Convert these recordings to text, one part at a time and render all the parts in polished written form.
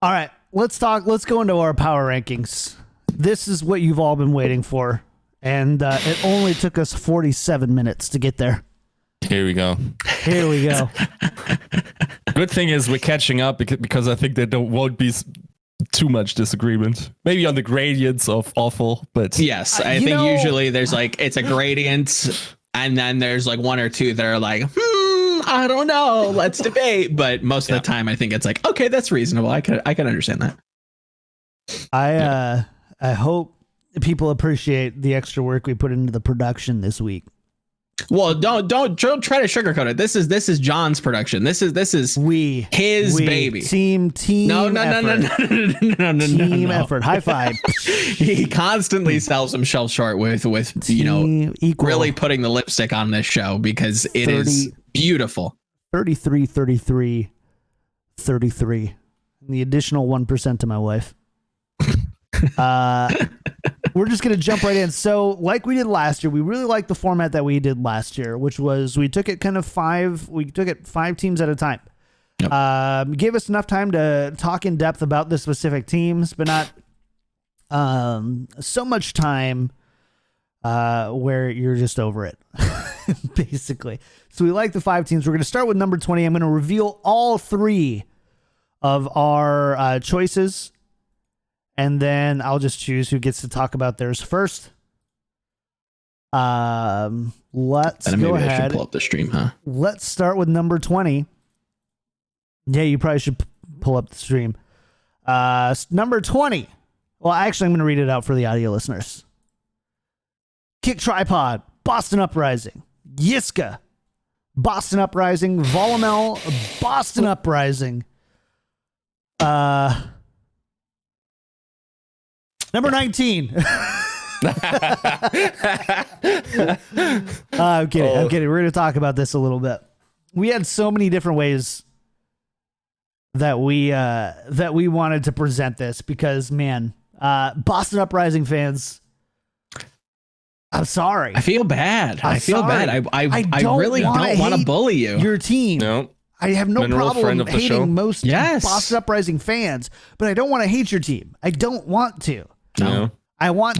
All right, let's go into our power rankings. This is what you've all been waiting for, and it only took us 47 minutes to get there. Here we go. Good thing is we're catching up because I think there won't be too much disagreement. Maybe on the gradients of awful, but yes, I think usually there's like it's a gradient, and then there's like one or two that are like, I don't know, let's debate. But most of the time, I think it's like, okay, that's reasonable. I can understand that. I hope people appreciate the extra work we put into the production this week. Well, don't try to sugarcoat it. This is John's production. This is his baby. Team No. Team effort. High five. He constantly sells himself short with really putting the lipstick on this show because it is beautiful. 33. And the additional 1% to my wife. We're just going to jump right in. So like we did last year, we really liked the format that we did last year, which was we took it five teams at a time. Yep. Gave us enough time to talk in depth about the specific teams, but not so much time where you're just over it, basically. So we like the 5 teams. We're going to start with number 20. I'm going to reveal all 3 of our choices. And then I'll just choose who gets to talk about theirs first. Let's go ahead. I should pull up the stream, huh? Let's start with number 20. Yeah, you probably should pull up the stream. Number 20. Well, actually, I'm going to read it out for the audio listeners. KickedTripod, Boston Uprising. Yiska, Boston Uprising. Volamel, Boston Uprising. Number 19. I'm kidding. We're going to talk about this a little bit. We had so many different ways that we wanted to present this because, man, Boston Uprising fans, I'm sorry. I feel bad. I really don't want to bully you. Your team. No. I have no problem hating most Yes. Boston Uprising fans, but I don't want to hate your team. I don't want to. No. I want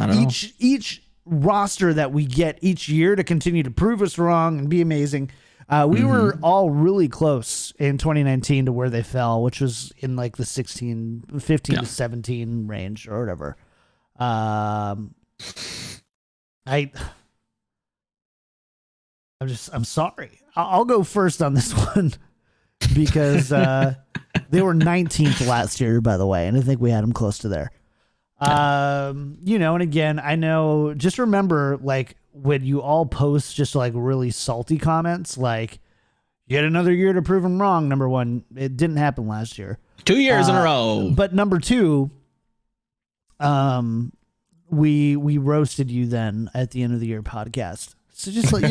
each roster that we get each year to continue to prove us wrong and be amazing. We were all really close in 2019 to where they fell, which was in like the 15 to 17 range or whatever. I'm sorry. I'll go first on this one because they were 19th last year, by the way, and I think we had them close to there. And again, I know, just remember, like, when you all post just like really salty comments, like, yet another year to prove them wrong. Number 1, it didn't happen last year. 2 years in a row. But number 2, we roasted you then at the end of the year podcast. So just like,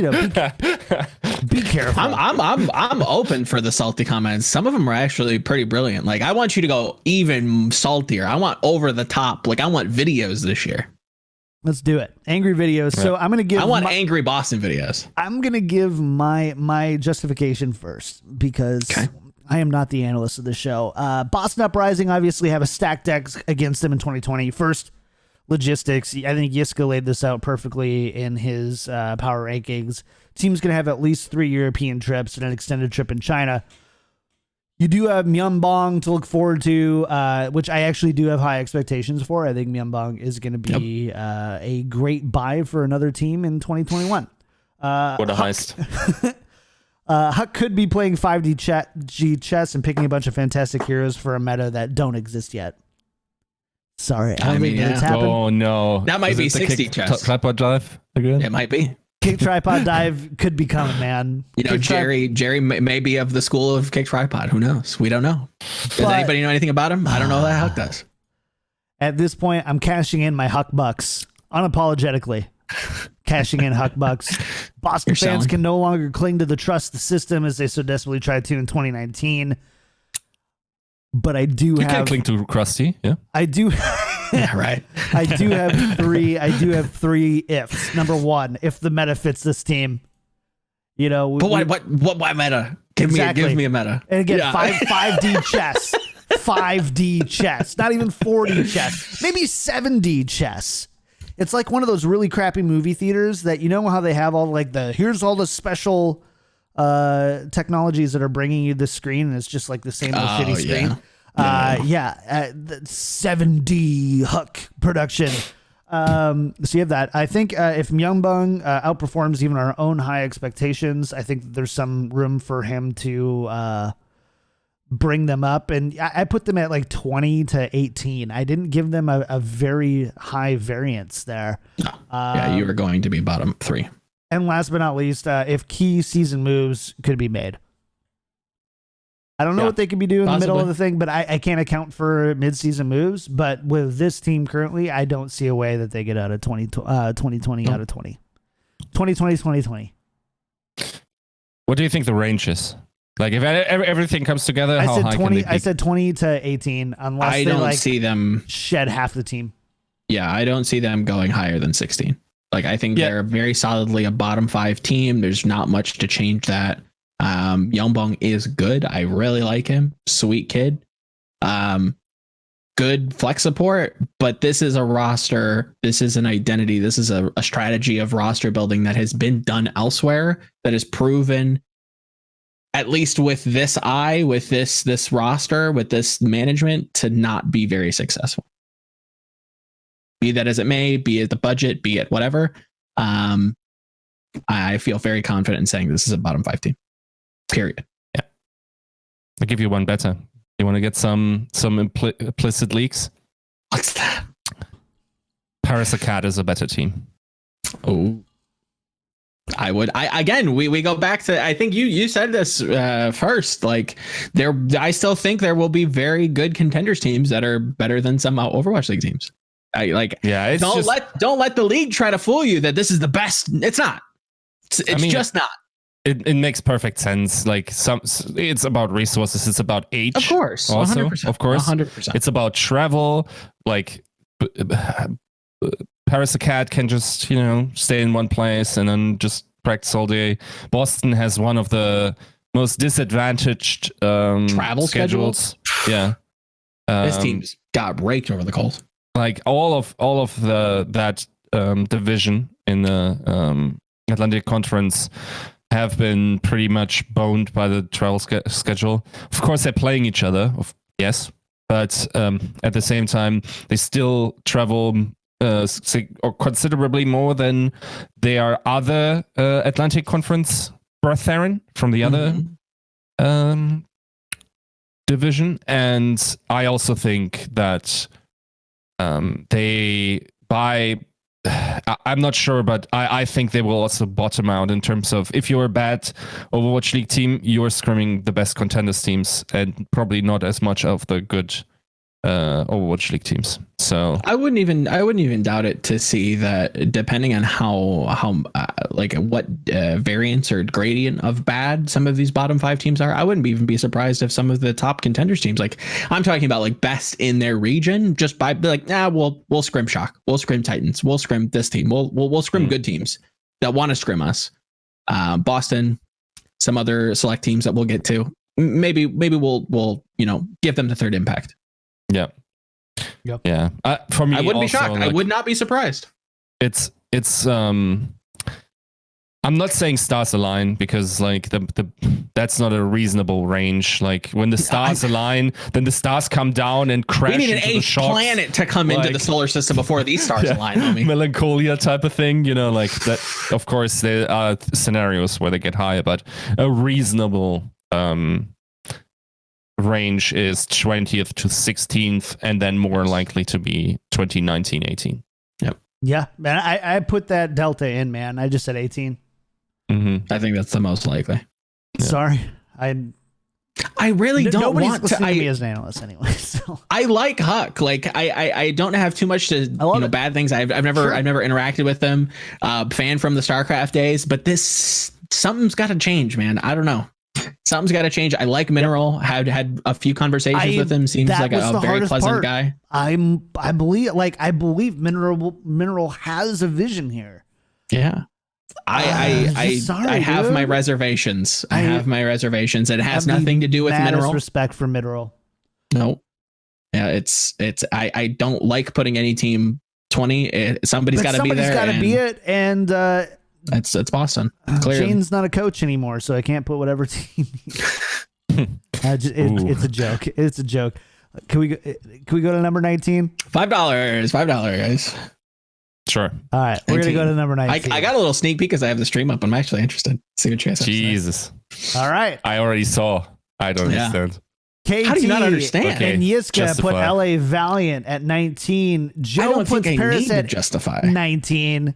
be careful. I'm open for the salty comments. Some of them are actually pretty brilliant. Like, I want you to go even saltier. I want over the top. Like, I want videos this year. Let's do it. Angry videos. So I'm going to give. I want angry Boston videos. I'm going to give my justification first because I am not the analyst of the show. Boston Uprising obviously have a stacked deck against them in 2020. First, logistics. I think Yiska laid this out perfectly in his power rankings. Team's going to have at least 3 European trips and an extended trip in China. You do have Myeongbong to look forward to, which I actually do have high expectations for. I think Myeongbong is going to be a great buy for another team in 2021. What a heist. Huck could be playing 5D chess and picking a bunch of fantastic heroes for a meta that don't exist yet. Sorry, I don't think it's happened. Oh no, that might be 60 chess. Tripod dive again. It might be. KickedTripod dive could be coming, man. Jerry may be of the school of KickedTripod. Who knows? We don't know. Does anybody know anything about him? I don't know that Huck does. At this point, I'm cashing in my Huck bucks unapologetically. Cashing in Huck bucks. Boston fans can no longer cling to the trust the system as they so desperately tried to in 2019. But I do you have. You can cling to Krusty, yeah. I do. Yeah, right. I do have 3. I do have 3 ifs. Number 1, if the meta fits this team, But what meta? Give me a meta. And again, 5D chess. 5D chess, not even 4D chess, maybe 7D chess. It's like one of those really crappy movie theaters that, you know how they have all like here's all the special technologies that are bringing you the screen, and it's just like the same old shitty screen. The 7D Huck production. So you have that. I think if Myungbong outperforms even our own high expectations, I think there's some room for him to bring them up. And I put them at like 20 to 18. I didn't give them a very high variance there. No. You were going to be bottom 3. And last but not least, if key season moves could be made. I don't know what they could be doing in the middle of the thing, but I can't account for mid-season moves. But with this team currently, I don't see a way that they get out of 2020 out of 20. 2020. What do you think the range is? Like, if everything comes together, how high 20, can they be? I said 20 to 18, unless I don't see them shed half the team. Yeah, I don't see them going higher than 16. Like, I think they're very solidly a bottom 5 team. There's not much to change that. Yongbong is good. I really like him. Sweet kid. Good flex support, but this is a roster. This is an identity. This is a strategy of roster building that has been done elsewhere, that is proven, at least with this with this roster, with this management, to not be very successful. Be that as it may, be it the budget, be it whatever. I feel very confident in saying this is a bottom 5 team. Period. Yeah. I'll give you one better. You want to get some implicit leaks? What's that? Paris Acad is a better team. Oh. I would. Again, we go back to, I think you said this first. Like, I still think there will be very good contenders teams that are better than some Overwatch League teams. Don't let the league try to fool you that this is the best. It's not. It's just not. It makes perfect sense. Like, it's about resources. It's about age. Of course. Also, 100%, of course. 100%. It's about travel. Like, Paris Acad can just, stay in one place and then just practice all day. Boston has one of the most disadvantaged travel schedules. Yeah. This team's got raked over the coals. Like, all of that division in the Atlantic Conference have been pretty much boned by the travel schedule. Of course, they're playing each other. Yes. But at the same time, they still travel considerably more than their other Atlantic Conference brethren from the other division. And I also think that I'm not sure, but I think they will also bottom out in terms of, if you're a bad Overwatch League team, you're scrimming the best contenders teams and probably not as much of the good Overwatch League teams. So I wouldn't even doubt it to see that, depending on how what variance or gradient of bad some of these bottom 5 teams are, I wouldn't even be surprised if some of the top contenders teams, like I'm talking about like best in their region, just by like, we'll scrim Shock, we'll scrim Titans, we'll scrim this team, we'll scrim good teams that want to scrim us. Boston, some other select teams that we'll get to. Maybe we'll give them the third impact. Yeah. Yep. Yeah. For me, I wouldn't be also, shocked. I would not be surprised. It's I'm not saying stars align, because like that's not a reasonable range. Like, when the stars align, then the stars come down and crash. We need an eighth planet to come into the solar system before these stars align. Homie. Melancholia type of thing, like that. Of course, there are scenarios where they get higher, but a reasonable range is 20th to 16th, and then more likely to be 2019, 18. Yep. Yeah, man, I put that delta in, man. I just said 18. Mm-hmm. I think that's the most likely. Yeah. Sorry, I really don't nobody's want listening to me as an analyst anyway. So I like Huck. Like, I don't have too much to bad things. I've never interacted with them. Fan from the StarCraft days, but something's got to change, man. I don't know. Something's got to change. I like Mineral. Had a few conversations with him. Seems like a very pleasant guy. I believe Mineral has a vision here. Yeah. I have my reservations. I have my reservations. It has nothing to do with Mineral. Respect for Mineral. No, Yeah, I don't like putting any team 20. Somebody's got to be there. Somebody's got to be it, and it's Boston. Shane's not a coach anymore, so I can't put whatever team. It's a joke. It's a joke. Can we go to number 19? $5, guys. Sure. All right, we're gonna go to number 19. I got a little sneak peek because I have the stream up. I'm actually interested. See what you guys have Jesus. to say. All right. I already saw. I don't understand. KT How do you not understand? And Yiska Justify. put LA Valiant at 19. Joe I don't puts think I Paris need to at justify. 19.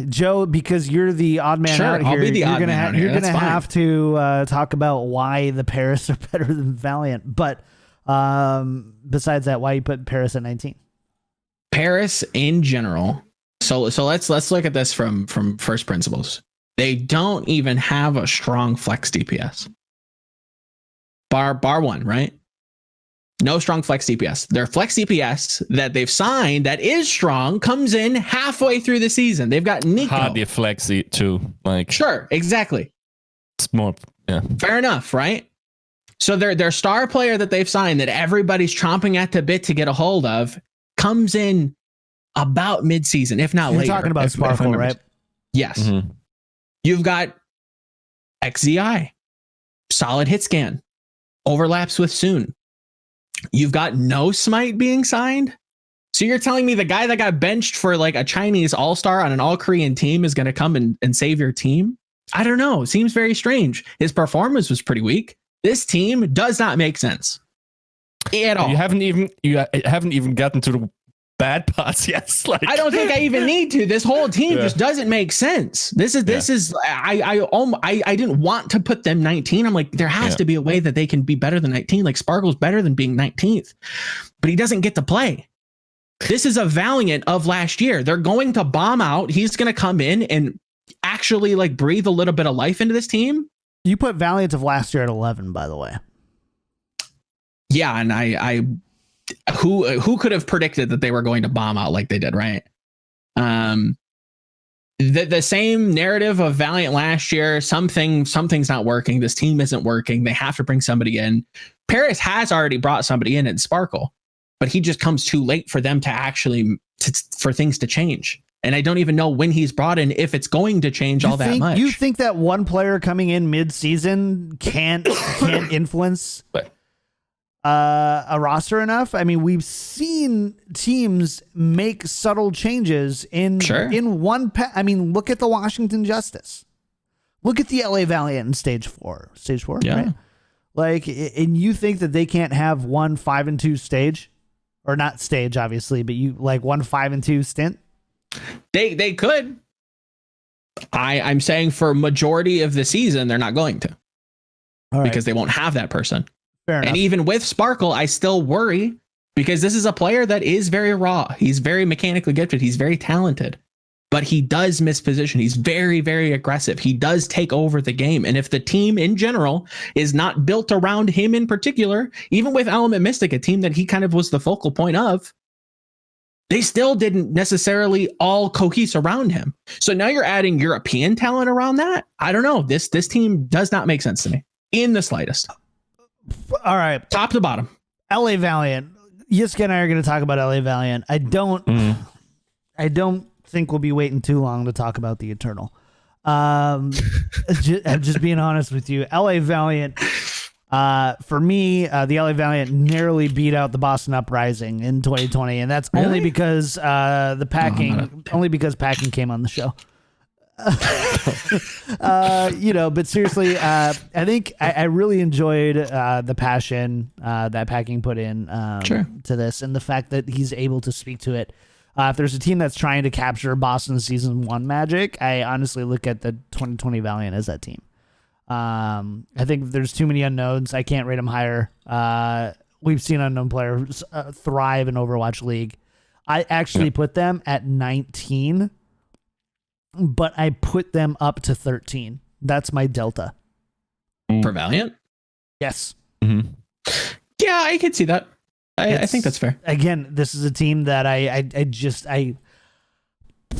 Joe, because you're the odd man Sure, out here, I'll be the odd man out here. You're gonna That's fine. have to talk about why the Paris are better than Valiant. But besides that, why you put Paris at 19? Paris in general. So let's look at this from first principles. They don't even have a strong flex DPS. Bar one, right? No strong flex DPS. Their flex DPS that they've signed that is strong comes in halfway through the season. They've got Nico. Hardly flexy too. Like Sure, exactly. it's more. Yeah. Fair enough, right? So their star player that they've signed that everybody's chomping at the bit to get a hold of comes in about mid-season, if not You're later. talking about Sparkle, right? Yes. Mm-hmm. You've got XZI, solid hit scan, overlaps with Soon. You've got no Smite being signed. So you're telling me the guy that got benched for like a Chinese all-star on an all-Korean team is going to come and save your team? I don't know. It seems very strange. His performance was pretty weak. This team does not make sense at all. You haven't even gotten to the bad parts yet. Like, I don't think I even need to. This whole team just doesn't make sense. This is I didn't want to put them 19. I'm like, there has to be a way that they can be better than 19. Like Sparkle's better than being 19th, but he doesn't get to play. This is a Valiant of last year. They're going to bomb out. He's going to come in and actually like breathe a little bit of life into this team. You put Valiant of last year at 11, by the way. Yeah, and I who could have predicted that they were going to bomb out like they did, right? The same narrative of Valiant last year, something's not working. This team isn't working. They have to bring somebody in. Paris has already brought somebody in Sparkle, but he just comes too late for them to actually for things to change. And I don't even know when he's brought in, if it's going to change all that much. You think that one player coming in mid-season can't influence a roster enough? I mean, we've seen teams make subtle changes in one. I mean, look at the Washington Justice. Look at the LA Valiant in stage four, right? Like, and you think that they can't have one 5-2 stage, or not stage, obviously, but you like one 5-2 stint? They could. I'm saying for majority of the season, they're not going to, because they won't have that person. Fair enough. And even with Sparkle, I still worry because this is a player that is very raw. He's very mechanically gifted. He's very talented, but he does miss position. He's very, very aggressive. He does take over the game. And if the team in general is not built around him in particular, even with Element Mystic, a team that he kind of was the focal point of, they still didn't necessarily all cohese around him. So now you're adding European talent around that. I don't know. This team does not make sense to me in the slightest. All right. Top to bottom. LA Valiant. Yiska and I are going to talk about LA Valiant. I don't think we'll be waiting too long to talk about the Eternal. I'm just being honest with you. LA Valiant, for me, the LA Valiant narrowly beat out the Boston Uprising in 2020, and that's only because Packing came on the show. But seriously, I think I really enjoyed the passion that Packing put in to this, and the fact that he's able to speak to it. If there's a team that's trying to capture Boston's season 1 magic, I honestly look at the 2020 Valiant as that team. I think there's too many unknowns. I can't rate them higher. We've seen unknown players thrive in Overwatch League. I actually put them at 19, but I put them up to 13. That's my delta. For Valiant? Yes. Mm-hmm. Yeah, I could see that. I think that's fair. Again, this is a team that I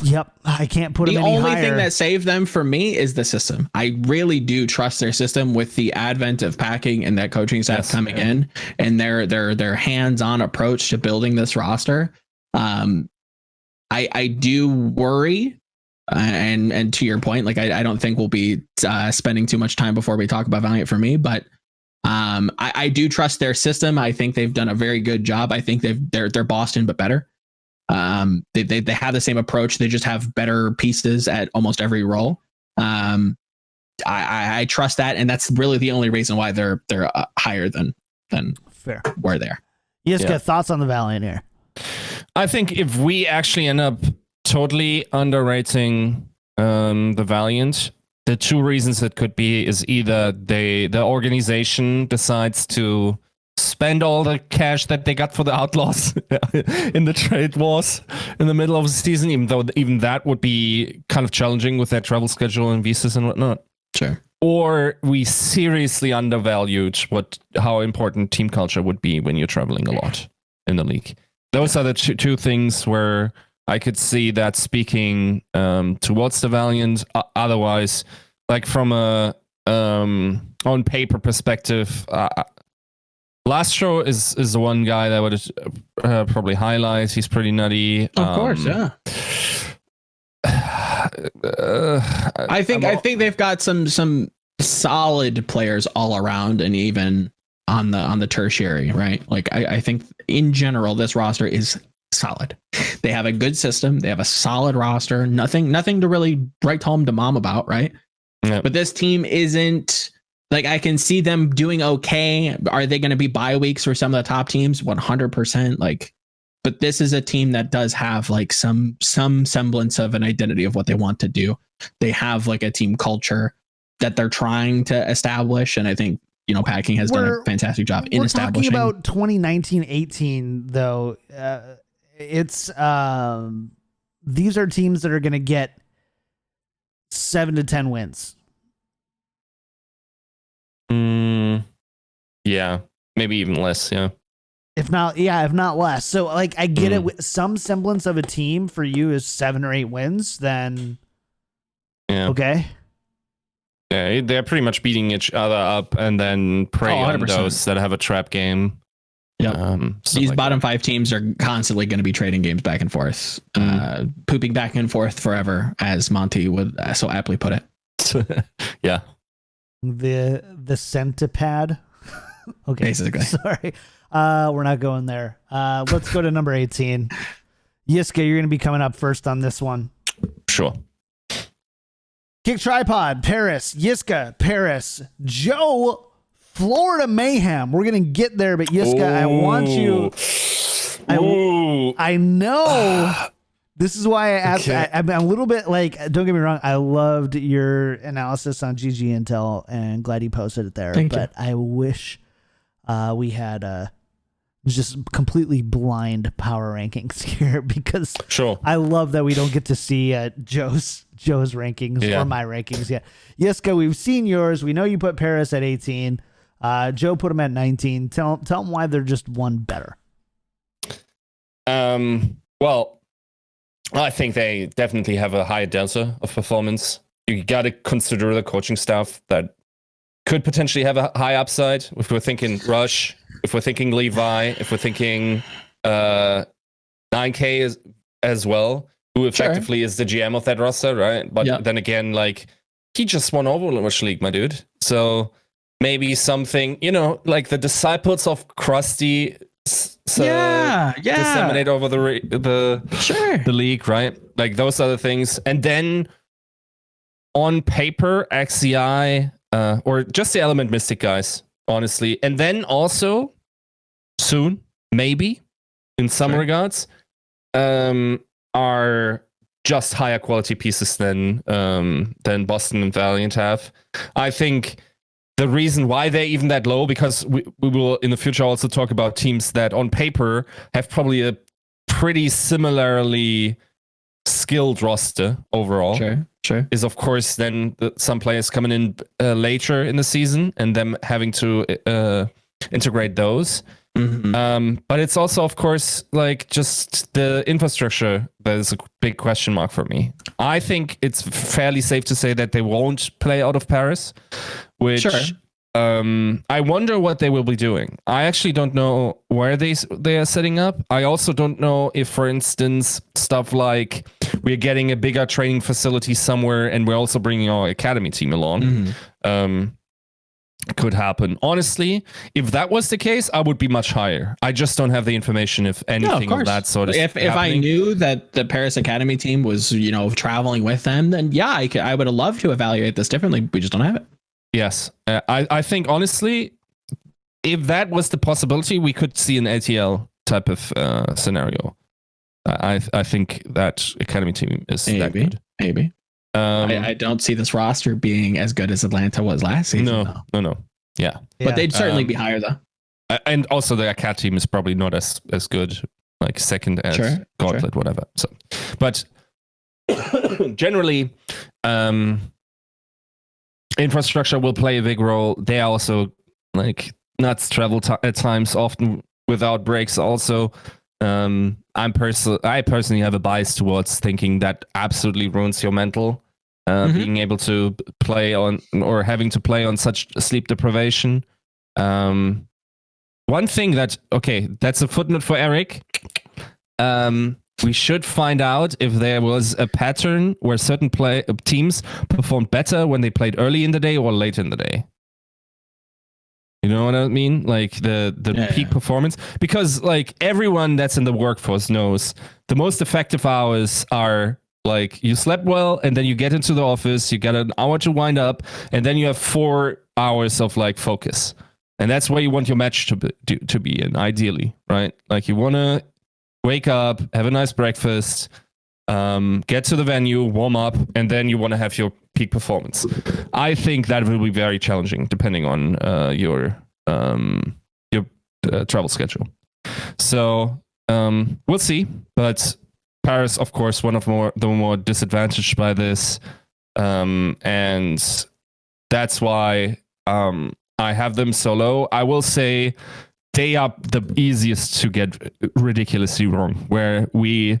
Yep, I can't put them any higher. The only thing that saved them for me is the system. I really do trust their system with the advent of Packing and that coaching staff coming in and their hands-on approach to building this roster. I do worry, and to your point, like I don't think we'll be spending too much time before we talk about Valiant for me, but I do trust their system. I think they've done a very good job. I think they're Boston but better. They have the same approach. They just have better pieces at almost every role. I trust that, and that's really the only reason why they're higher than fair where they are. Yiska, thoughts on the Valiant here? I think if we actually end up totally underrating the Valiant, the two reasons it could be is either the organization decides to spend all the cash that they got for the Outlaws in the trade wars in the middle of the season, even though even that would be kind of challenging with their travel schedule and visas and whatnot. Sure. Or we seriously undervalued how important team culture would be when you're traveling a lot in the league. Those are the two things where I could see that speaking towards the Valiant. Otherwise, like from a on paper perspective, Lastro is the one guy that would probably highlight. He's pretty nutty. Of course, yeah. I think they've got some solid players all around, and even on the tertiary, right? Like I think in general this roster is solid. They have a good system. They have a solid roster. Nothing to really write home to mom about, right? Yeah. But this team isn't. Like, I can see them doing okay. Are they going to be bye weeks for some of the top teams? 100%. Like, but this is a team that does have like some semblance of an identity of what they want to do. They have like a team culture that they're trying to establish, and I think Packing has done a fantastic job in establishing. We're talking about 2019-18 though. It's these are teams that are going to get 7 to 10 wins. Yeah, maybe even less. Yeah, if not less. So like, I get it. With some semblance of a team for you is 7 or 8 wins. Then okay. Yeah, they're pretty much beating each other up and then prey on those that have a trap game. Yeah, these like bottom 5 teams are constantly going to be trading games back and forth, pooping back and forth forever, as Monty would so aptly put it. Yeah. The centipede. Okay, basically. Sorry, we're not going there. Let's go to number 18. Yiska, you're going to be coming up first on this one. Sure. KickedTripod, Paris. Yiska, Paris. Joe, Florida Mayhem. We're going to get there, but Yiska, I want you. I know. This is why I asked. Okay. I'm a little bit like, don't get me wrong, I loved your analysis on GG Intel and glad you posted it there. Thank you. I wish we had just completely blind power rankings here, because I love that we don't get to see Joe's rankings or my rankings yet. Yiska, we've seen yours. We know you put Paris at 18. Joe put them at 19. Tell them why they're just one better. Well, I think they definitely have a higher delta of performance. You got to consider the coaching staff that could potentially have a high upside. If we're thinking Rush, if we're thinking Levi, if we're thinking 9K as well, who effectively is the GM of that roster, right? But then again, like, he just won Overwatch League, my dude. So maybe something, like the disciples of Krusty. Disseminate over the league, right? Like, those are the things. And then on paper, XCI or just the Element Mystic guys, honestly. And then also soon, maybe in some regards, are just higher quality pieces than Boston and Valiant have. I think the reason why they're even that low, because we will in the future also talk about teams that on paper have probably a pretty similarly skilled roster overall. Sure. Is of course then some players coming in later in the season and them having to integrate those. But it's also, of course, like just the infrastructure that is a big question mark for me. I think it's fairly safe to say that they won't play out of Paris, which I wonder what they will be doing. I actually don't know where they are setting up. I also don't know if, for instance, stuff like we're getting a bigger training facility somewhere and we're also bringing our academy team along. Could happen. Honestly, if that was the case, I would be much higher. I just don't have the information if anything of that sort of if I knew that the Paris Academy team was, traveling with them, then yeah, I would have loved to evaluate this differently. We just don't have it. Yes. I think honestly, if that was the possibility, we could see an ATL type of scenario. I think that academy team is that good. Maybe. I don't see this roster being as good as Atlanta was last season. No. Yeah. But they'd certainly be higher though. And also the Acat team is probably not as good, like second as Gauntlet, whatever. So, but generally, infrastructure will play a big role. They are also like nuts travel at times, often without breaks. Also, I personally have a bias towards thinking that absolutely ruins your mental. Being able to play on or having to play on such sleep deprivation. One thing that's a footnote for Eric. We should find out if there was a pattern where certain teams performed better when they played early in the day or late in the day. You know what I mean? Like the peak performance. Because like everyone that's in the workforce knows the most effective hours are like you slept well and then you get into the office, you get an hour to wind up, and then you have 4 hours of like focus. And that's where you want your match to be in, ideally, right? Like you want to wake up, have a nice breakfast, get to the venue, warm up, and then you want to have your peak performance. I think that will be very challenging depending on your travel schedule. So we'll see. But Paris, of course, one of the more disadvantaged by this, and that's why I have them so low. I will say they are the easiest to get ridiculously wrong. Where we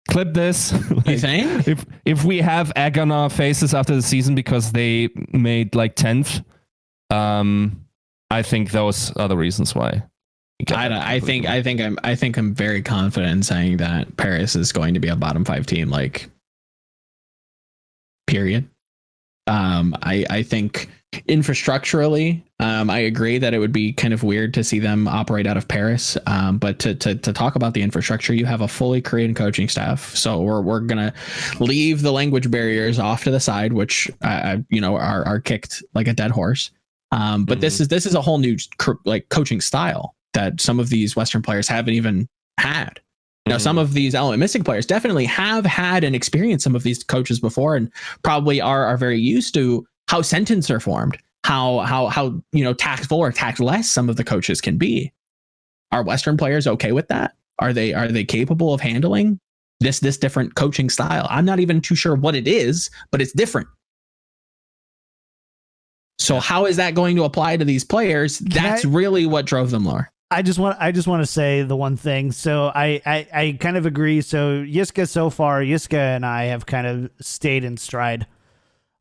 clip this, like, you think? If we have egg on our faces after the season because they made like 10th, I think those are the reasons why. I think I'm very confident in saying that Paris is going to be a bottom 5 team, like period. I think infrastructurally, I agree that it would be kind of weird to see them operate out of Paris. But to talk about the infrastructure, you have a fully Korean coaching staff. So we're gonna leave the language barriers off to the side, which are kicked like a dead horse. But this is a whole new like coaching style that some of these Western players haven't even had. Now, some of these Element Mystic players definitely have had and experienced some of these coaches before, and probably are very used to how sentences are formed, how tactful or tactless some of the coaches can be. Are Western players okay with that? Are they capable of handling this different coaching style? I'm not even too sure what it is, but it's different. So how is that going to apply to these players? That's really what drove them lower. I just want to say the one thing. So I kind of agree. So Yiska and I have kind of stayed in stride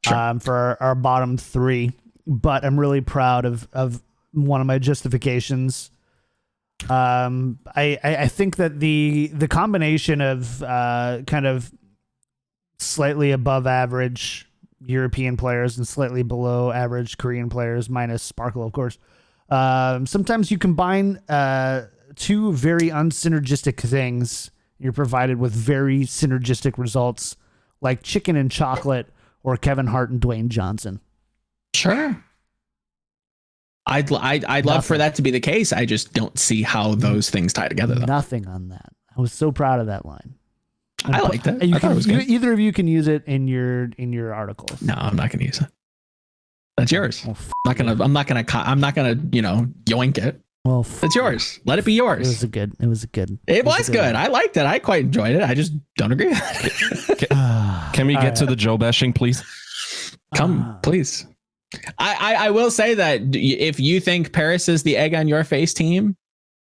for our bottom 3, but I'm really proud of one of my justifications. I think that the combination of kind of slightly above average European players and slightly below average Korean players, minus Sparkle, of course. Sometimes you combine 2 very unsynergistic things. You're provided with very synergistic results, like Chicken and Chocolate or Kevin Hart and Dwayne Johnson. Sure. I'd love for that to be the case. I just don't see how those things tie together, though. Nothing on that. I was so proud of that line. I like that. Either of you can use it in your articles. No, I'm not going to use it. That's yours. Well, I'm not gonna yoink it. Well, it's yours. Let it be yours. It was good. It was good. I liked it. I quite enjoyed it. I just don't agree with it. Can we get to the Joe bashing, please? Come, please. I will say that if you think Paris is the egg on your face team,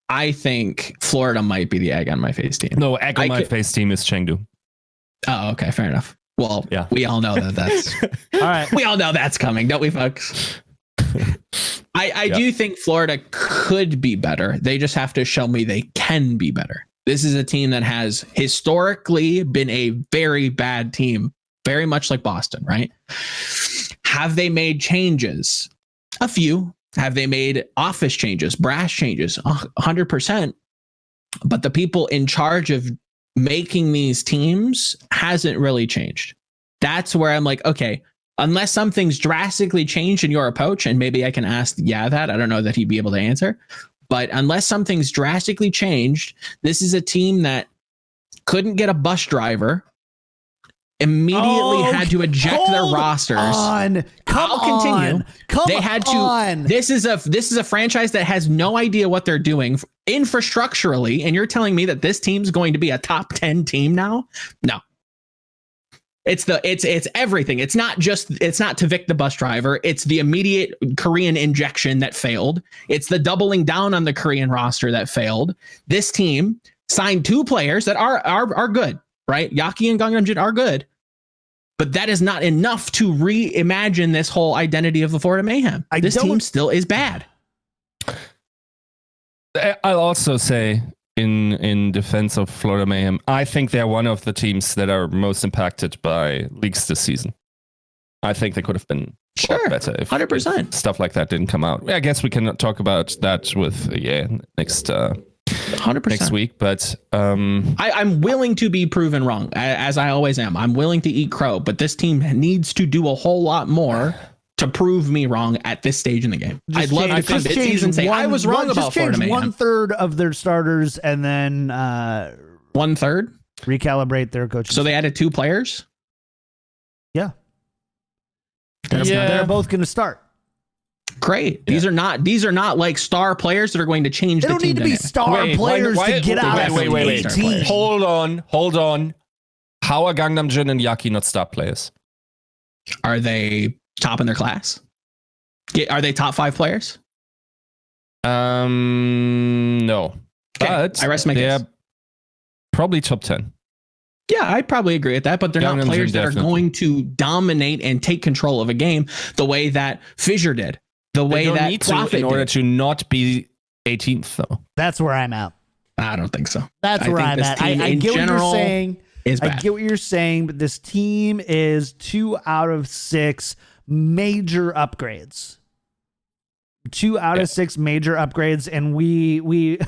I think Florida might be the egg on my face team. No, egg on my face team is Chengdu. Oh, okay, fair enough. Well, yeah, we all know that's all right. We all know that's coming, don't we, folks? I do think Florida could be better. They just have to show me they can be better. This is a team that has historically been a very bad team, very much like Boston, right? Have they made changes? A few. Have they made office changes, brass changes? 100%. But the people in charge of making these teams hasn't really changed. That's where I'm like, okay, unless something's drastically changed in your approach, and maybe I can ask that. I don't know that he'd be able to answer. But unless something's drastically changed, this is a team that couldn't get a bus driver, immediately had to eject their rosters. I'll continue. They had to. This is a franchise that has no idea what they're doing infrastructurally, and you're telling me that this team's going to be a top 10 team now? No. It's everything. It's not to Vic the bus driver. It's the immediate Korean injection that failed. It's the doubling down on the Korean roster that failed. This team signed 2 players that are good, right? Yaki and Gangnam Jin are good, but that is not enough to reimagine this whole identity of the Florida Mayhem. This team still is bad. I'll also say, in defense of Florida Mayhem, I think they're one of the teams that are most impacted by leaks this season. I think they could have been better if 100% stuff like that didn't come out. I guess we can talk about that with next 100% next week. But I'm willing to be proven wrong, as I always am. I'm willing to eat crow, but this team needs to do a whole lot more to prove me wrong at this stage in the game. I'd love to come mid-season and say I was wrong about Florida Mayhem. 1/3 of their starters, and then 1/3 recalibrate their coaching. So they added 2 players. Yeah, they're both going to start. Great. Yeah. These are not like star players that are going to change the team. They don't need to be star players to get out of wait. Hold on. How are Gangnam Jin and Yaki not star players? Are they top in their class? Are they top 5 players? No. Okay. But I rest my case. They're probably top 10. Yeah, I'd probably agree with that, but they're not players that are going to dominate and take control of a game the way that Fissure did. The way that need to in order to not be 18th, though. That's where I'm at. I don't think so. That's where I'm at. I get what you're saying. I get what you're saying, but this team is 2 out of 6 major upgrades. 2 out of 6 major upgrades, and we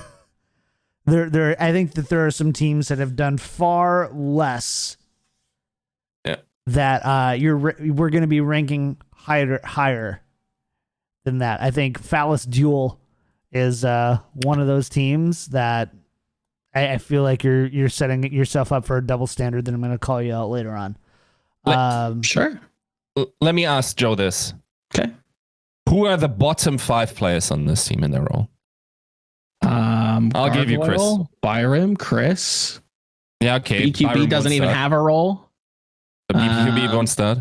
there. I think that there are some teams that have done far less. Yeah. That we're going to be ranking higher than that. I think Phallus Duel is one of those teams that I feel like you're setting yourself up for a double standard that I'm going to call you out later on. Sure. Let me ask Joe this. Okay. Who are the bottom 5 players on this team in their role? I'll give you Chris. Byram, Chris. Yeah, okay. BQB Byram doesn't even have a role. The BQB won't start?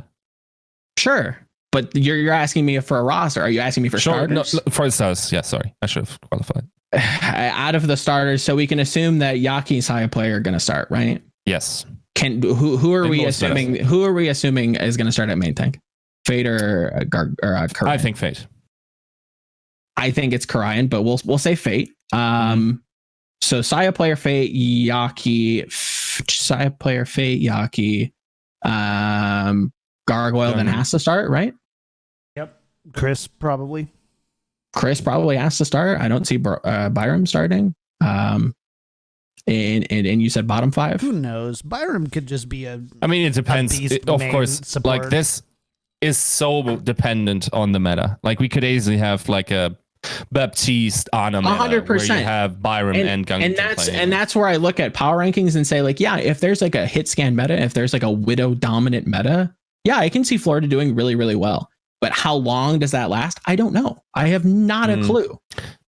Sure. But you're asking me for a roster. Are you asking me for starters? No, for stars. Yeah, sorry. I should have qualified. Out of the starters, so we can assume that Yaki's high player are going to start, right? Yes. Who are we assuming? Who are we assuming is going to start at main tank? Fate or Korean? I think Fate. I think it's Korean, but we'll say Fate. So Saya player Fate, Yaki, Saya player Fate, Yaki, Gargoyle then has to start, right? Yep. Chris probably has to start. I don't see Byram starting. And you said bottom 5. Who knows? Byram could just be a. I mean, it depends. Of course, support. like this is so dependent on the meta. Like we could easily have like a Baptiste on a meta 100%. where you have Byram and Gungan. And that's where I look at power rankings and say like, yeah, if there's like a hit scan meta, if there's like a Widow dominant meta, yeah, I can see Florida doing really, really well. But how long does that last? I don't know. I have not a clue.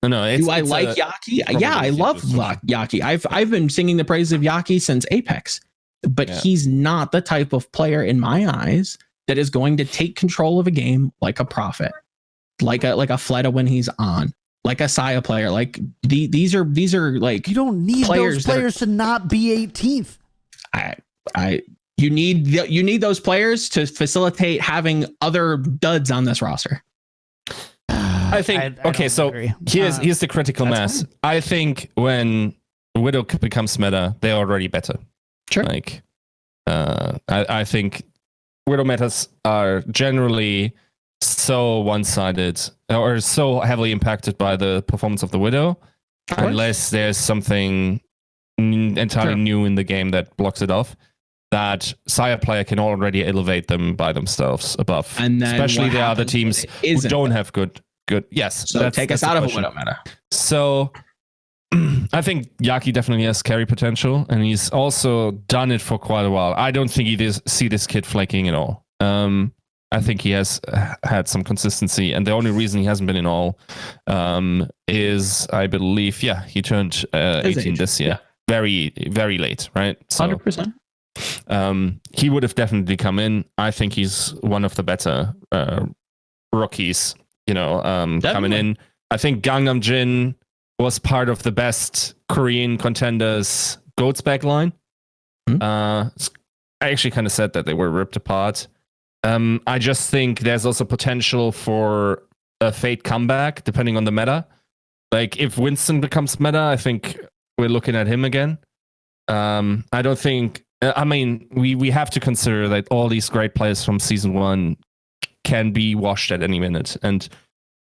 No. Do I like Yaki? Yeah, I love Yaki. I've been singing the praises of Yaki since Apex, but he's not the type of player in my eyes that is going to take control of a game like a Prophet, like a Fleta when he's on, like a Saya player. Like these are like you don't need those players to not be 18th. You need those players to facilitate having other duds on this roster. I think here's the critical mass. Fine. I think when Widow becomes meta, they're already better. Sure. Like I think Widow metas are generally so one-sided or so heavily impacted by the performance of the Widow, unless there's something entirely new in the game that blocks it off, that Saya player can already elevate them by themselves above. And then especially the other teams who don't have good. Yes. So take us out of a Widow meta. So I think Yaki definitely has carry potential, and he's also done it for quite a while. I don't think he see this kid flaking at all. I think he has had some consistency, and the only reason he hasn't been in all is, I believe, he turned 18 this year. Yeah. Very, very late, right? So, 100%. He would have definitely come in. I think he's one of the better rookies, coming in. I think Gangnam Jin was part of the best Korean contenders GOATS backline. I actually kind of said that they were ripped apart. I just think there's also potential for a Fate comeback, depending on the meta. Like, if Winston becomes meta, I think we're looking at him again. I don't think... we have to consider that all these great players from Season 1 can be washed at any minute. And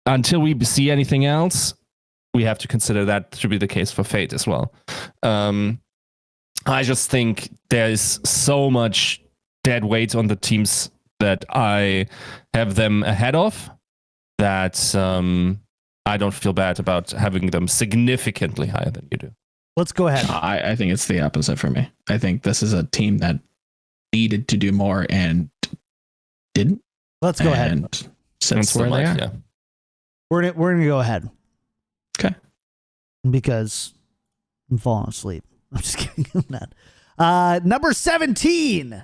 until we see anything else, we have to consider that to be the case for Fate as well. I just think there's so much dead weight on the teams that I have them ahead of that I don't feel bad about having them significantly higher than you do. Let's go ahead. I think it's the opposite for me. I think this is a team that needed to do more and didn't. Let's go ahead. Since where they are. Yeah. We're gonna go ahead. Okay. Because I'm falling asleep. I'm just kidding. I'm not. Number 17.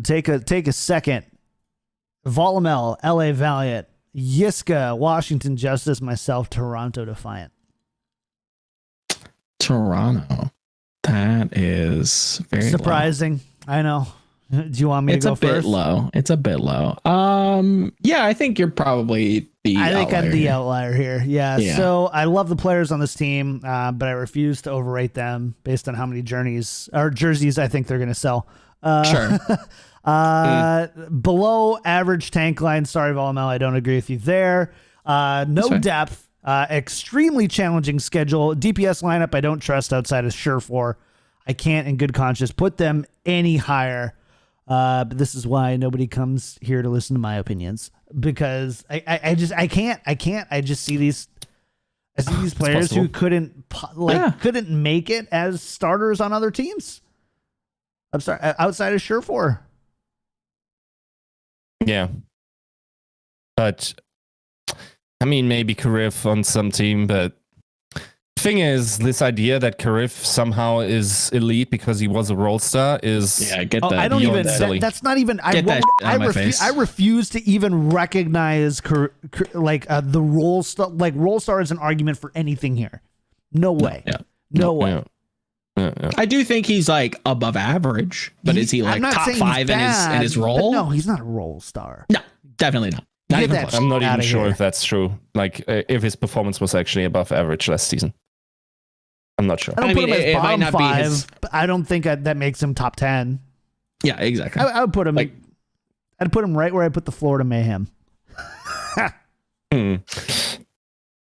Take a second. Volamel, LA Valiant, Yiska, Washington Justice, myself, Toronto Defiant. Toronto. That is very surprising. Low. I know. Do you want me to go first? It's a bit low. Yeah, I think you're probably the outlier. I think I'm the outlier here. Yeah. So I love the players on this team, but I refuse to overrate them based on how many jerseys I think they're going to sell. Sure. Below average tank line. Sorry, Volamel, I don't agree with you there. No depth. Extremely challenging schedule. DPS lineup I don't trust outside of Surefour. I can't in good conscience put them any higher. But this is why nobody comes here to listen to my opinions, because I can't. I just see these players who couldn't make it as starters on other teams. I'm sorry, outside of Surefour. Yeah, but I mean, maybe Karif on some team, but thing is, this idea that Karif somehow is elite because he was a role star is I get that. I don't even. That's not even. I refuse to even recognize the role star. Like, role star is an argument for anything here. No way. No way. Yeah. I do think he's like above average, but is he like top 5 in his role? No, he's not a role star. No, definitely not. I'm not even sure if that's true. Like, if his performance was actually above average last season. I'm not sure. I don't put him as bottom 5, but I don't think that makes him top 10. Yeah, exactly. I would put him I'd put him right where I put the Florida Mayhem.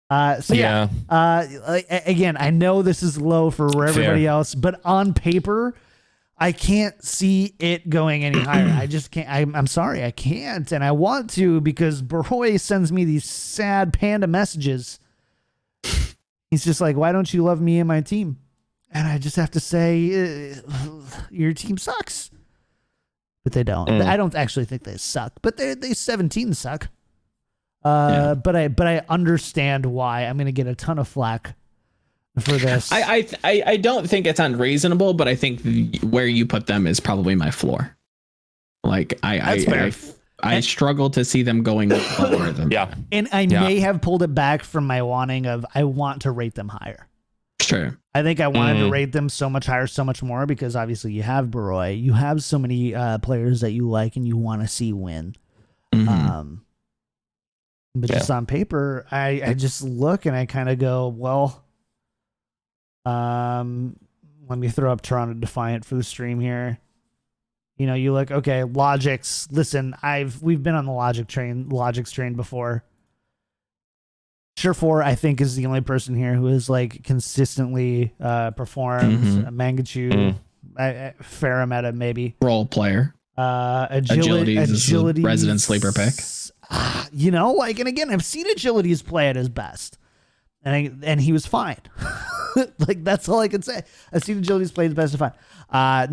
Again, I know this is low for everybody else, but on paper, I can't see it going any higher. I just can't. I'm sorry, I can't, and I want to, because Baroy sends me these sad panda messages. He's just like, "Why don't you love me and my team?" And I just have to say, your team sucks. But they don't. I don't actually think they suck. But they 17 suck. But I understand why. I'm going to get a ton of flack for this. I don't think it's unreasonable, but I think where you put them is probably my floor. Like, That's fair. I struggle to see them going lower than that. And I may have pulled it back from my wanting of I want to rate them higher. Sure. I think I wanted to rate them so much higher, so much more, because obviously you have Baroy, you have so many players that you like and you want to see win. But just on paper, I just look and I kind of go, well, let me throw up Toronto Defiant for the stream here. You know, you look, okay, Logic's. Listen, we've been on the Logic's train before. Surefour, I think, is the only person here who has like consistently performed. Mangachu, Farameta, maybe role player. Agility is resident sleeper pick. You know, like, and again, I've seen Agilities play at his best, and he was fine. Like, that's all I can say. I've seen Agilities play his best and fine.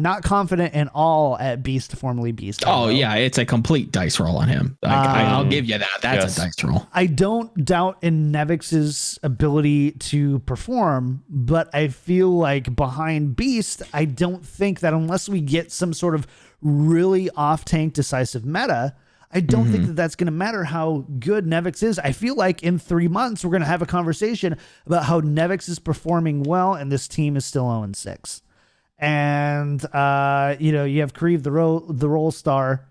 Not confident in all at Beast, formerly Beast. Oh, yeah, it's a complete dice roll on him. I'll give you that. That's a dice roll. I don't doubt in Nevix's ability to perform, but I feel like behind Beast, I don't think that unless we get some sort of really off-tank decisive meta, I don't think that that's going to matter how good Nevix is. I feel like in 3 months, we're going to have a conversation about how Nevix is performing well and this team is still 0-6. And, you know, you have Krieve, the role star,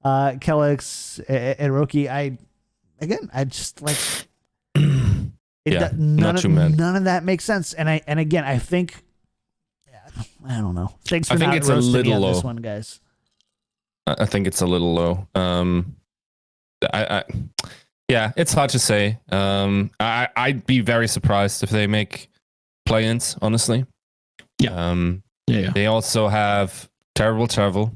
Kellex, and Roki. I just like, none of that makes sense. And again, I think, I don't know. Thanks for not roasting me on this one, guys. I think it's a little low. Yeah, it's hard to say. I'd be very surprised if they make play-ins, honestly. Yeah. They also have terrible. Their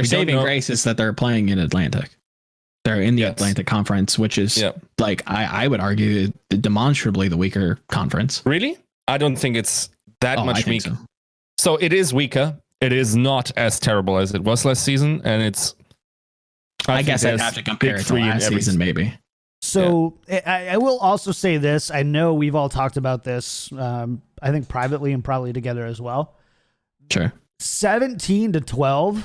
saving grace is that they're playing in Atlantic. They're in the Atlantic Conference, which is like I would argue demonstrably the weaker conference. Really? I don't think it's that much weaker. So it is weaker. It is not as terrible as it was last season, and it's. I guess I'd have to compare it to last season, maybe. So I will also say this. I know we've all talked about this. I think privately and probably together as well. Sure. 17-12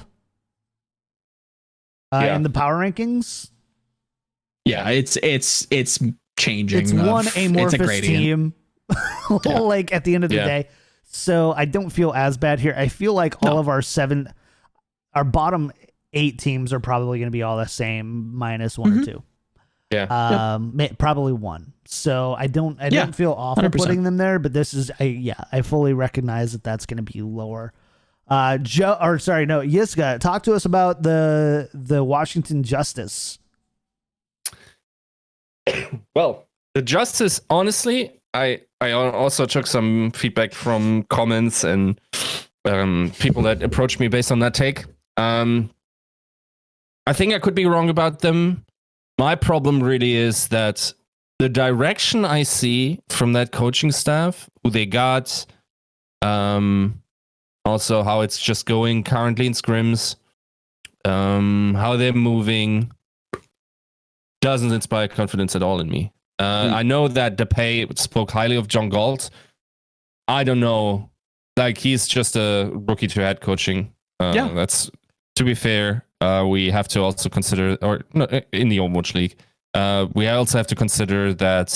in the power rankings. Yeah, it's changing. It's one amorphous team. Like at the end of the day. So I don't feel as bad here. I feel like all of our bottom 8 teams are probably going to be all the same, minus 1 or 2. Yeah. Probably 1. So I don't feel awful 100%. putting them there, but this is I fully recognize that that's going to be lower. Yiska, talk to us about the Washington Justice. Well, the Justice, honestly, I also took some feedback from comments and people that approached me based on that take. I think I could be wrong about them. My problem really is that the direction I see from that coaching staff, who they got, also how it's just going currently in scrims, how they're moving, doesn't inspire confidence at all in me. I know that DePay spoke highly of John Galt. I don't know. Like, he's just a rookie to head coaching. That's, to be fair, we have to also consider, in the Overwatch League, we also have to consider that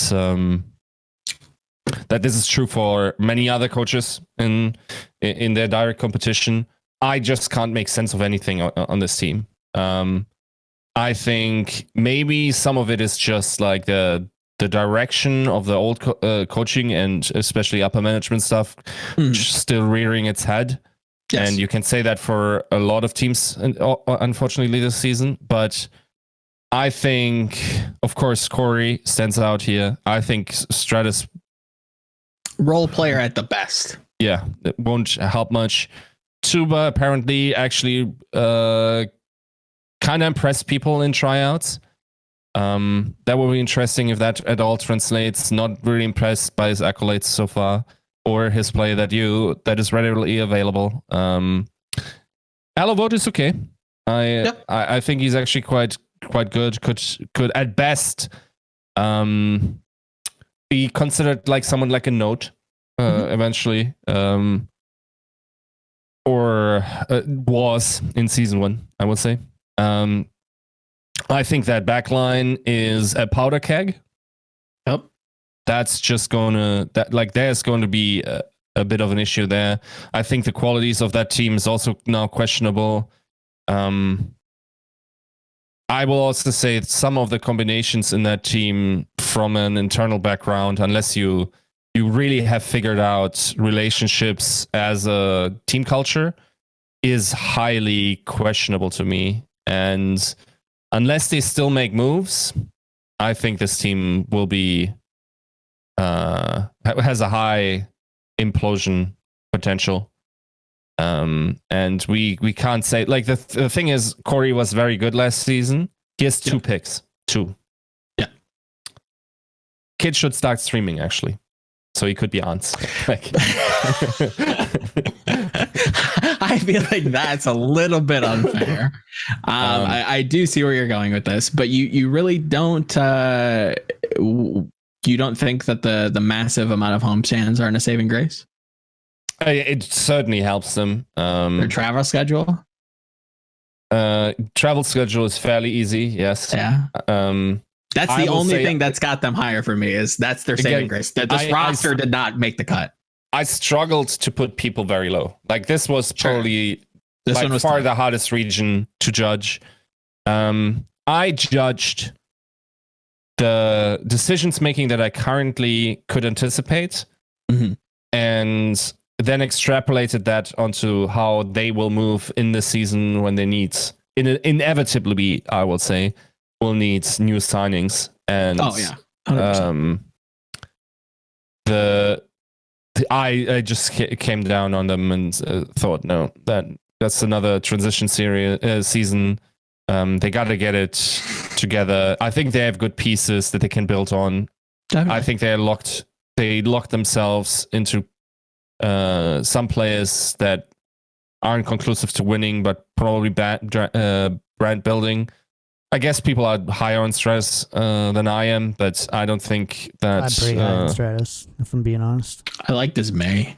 that this is true for many other coaches in their direct competition. I just can't make sense of anything on this team. I think maybe some of it is just like the direction of the old coaching and especially upper management stuff still rearing its head. Yes. And you can say that for a lot of teams, unfortunately, this season. But I think, of course, Corey stands out here. I think Stratus... role player at the best. Yeah, it won't help much. Tuba apparently actually kind of impressed people in tryouts. That will be interesting if that at all translates. Not really impressed by his accolades so far or his play that is readily available. Alavot is okay. I think he's actually quite good. Could at best be considered like someone like a Note eventually. or was in season 1, I would say. I think that backline is a powder keg. Yep. That's just there's going to be a bit of an issue there. I think the qualities of that team is also now questionable. I will also say some of the combinations in that team from an internal background, unless you really have figured out relationships as a team culture, is highly questionable to me. And unless they still make moves, I think this team will be has a high implosion potential. And we can't say, like, the thing is, Corey was very good last season. He has 2 picks. 2. Yeah. Kid should start streaming, actually. So he could be aunts. Like, I feel like that's a little bit unfair. I do see where you're going with this, but you really don't. You don't think that the massive amount of homestands are in a saving grace? It certainly helps them. Their travel schedule. Travel schedule is fairly easy. Yes. Yeah. That's the only thing that's got them higher for me. Is that's their saving grace. This roster did not make the cut. I struggled to put people very low. Like, this was probably by far the hardest region to judge. I judged the decisions making that I currently could anticipate, and then extrapolated that onto how they will move in the season when they need, inevitably, I will say, will need new signings. And 100%. I just came down on them and thought, no, that's another transition season. They got to get it together. I think they have good pieces that they can build on. Definitely. I think they locked themselves into some players that aren't conclusive to winning, but probably brand building. I guess people are higher on Stratus than I am, but I don't think that... I'm pretty high on Stratus, if I'm being honest. I like this May.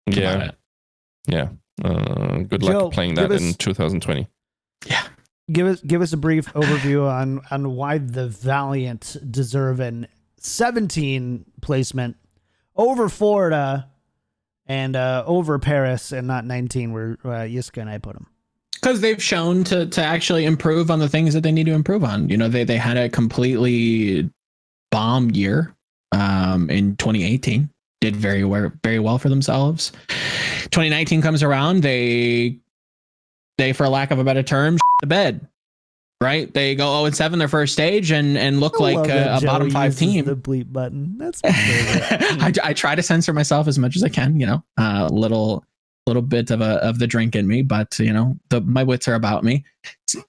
Yeah. Good luck playing that in 2020. Yeah. Give us a brief overview on why the Valiant deserve an 17 placement over Florida and over Paris, and not 19 where Yiska and I put them. Because they've shown to actually improve on the things that they need to improve on. You know, they had a completely bomb year in 2018. Did very well for themselves. 2019 comes around, they for lack of a better term, shit the bed. Right? They go 0-7 their first stage and look like a bottom 5 team. The bleep button. That's my favorite. I try to censor myself as much as I can, you know. Little bit of the drink in me, but you know, my wits are about me.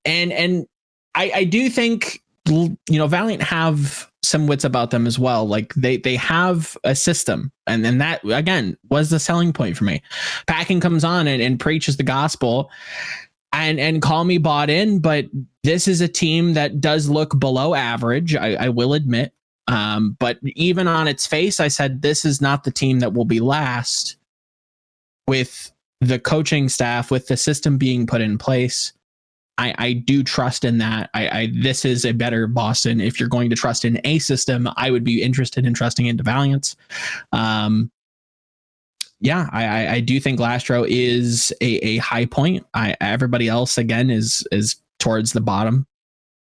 And I do think, you know, Valiant have some wits about them as well. Like they have a system, and then that again was the selling point for me. Packing comes on and preaches the gospel. And call me bought in, but this is a team that does look below average, I will admit. But even on its face, I said, this is not the team that will be last. With the coaching staff, with the system being put in place, I do trust in that. This is a better Boston. If you're going to trust in a system, I would be interested in trusting into Valiant. I do think Lastro is a high point. Everybody else again is towards the bottom,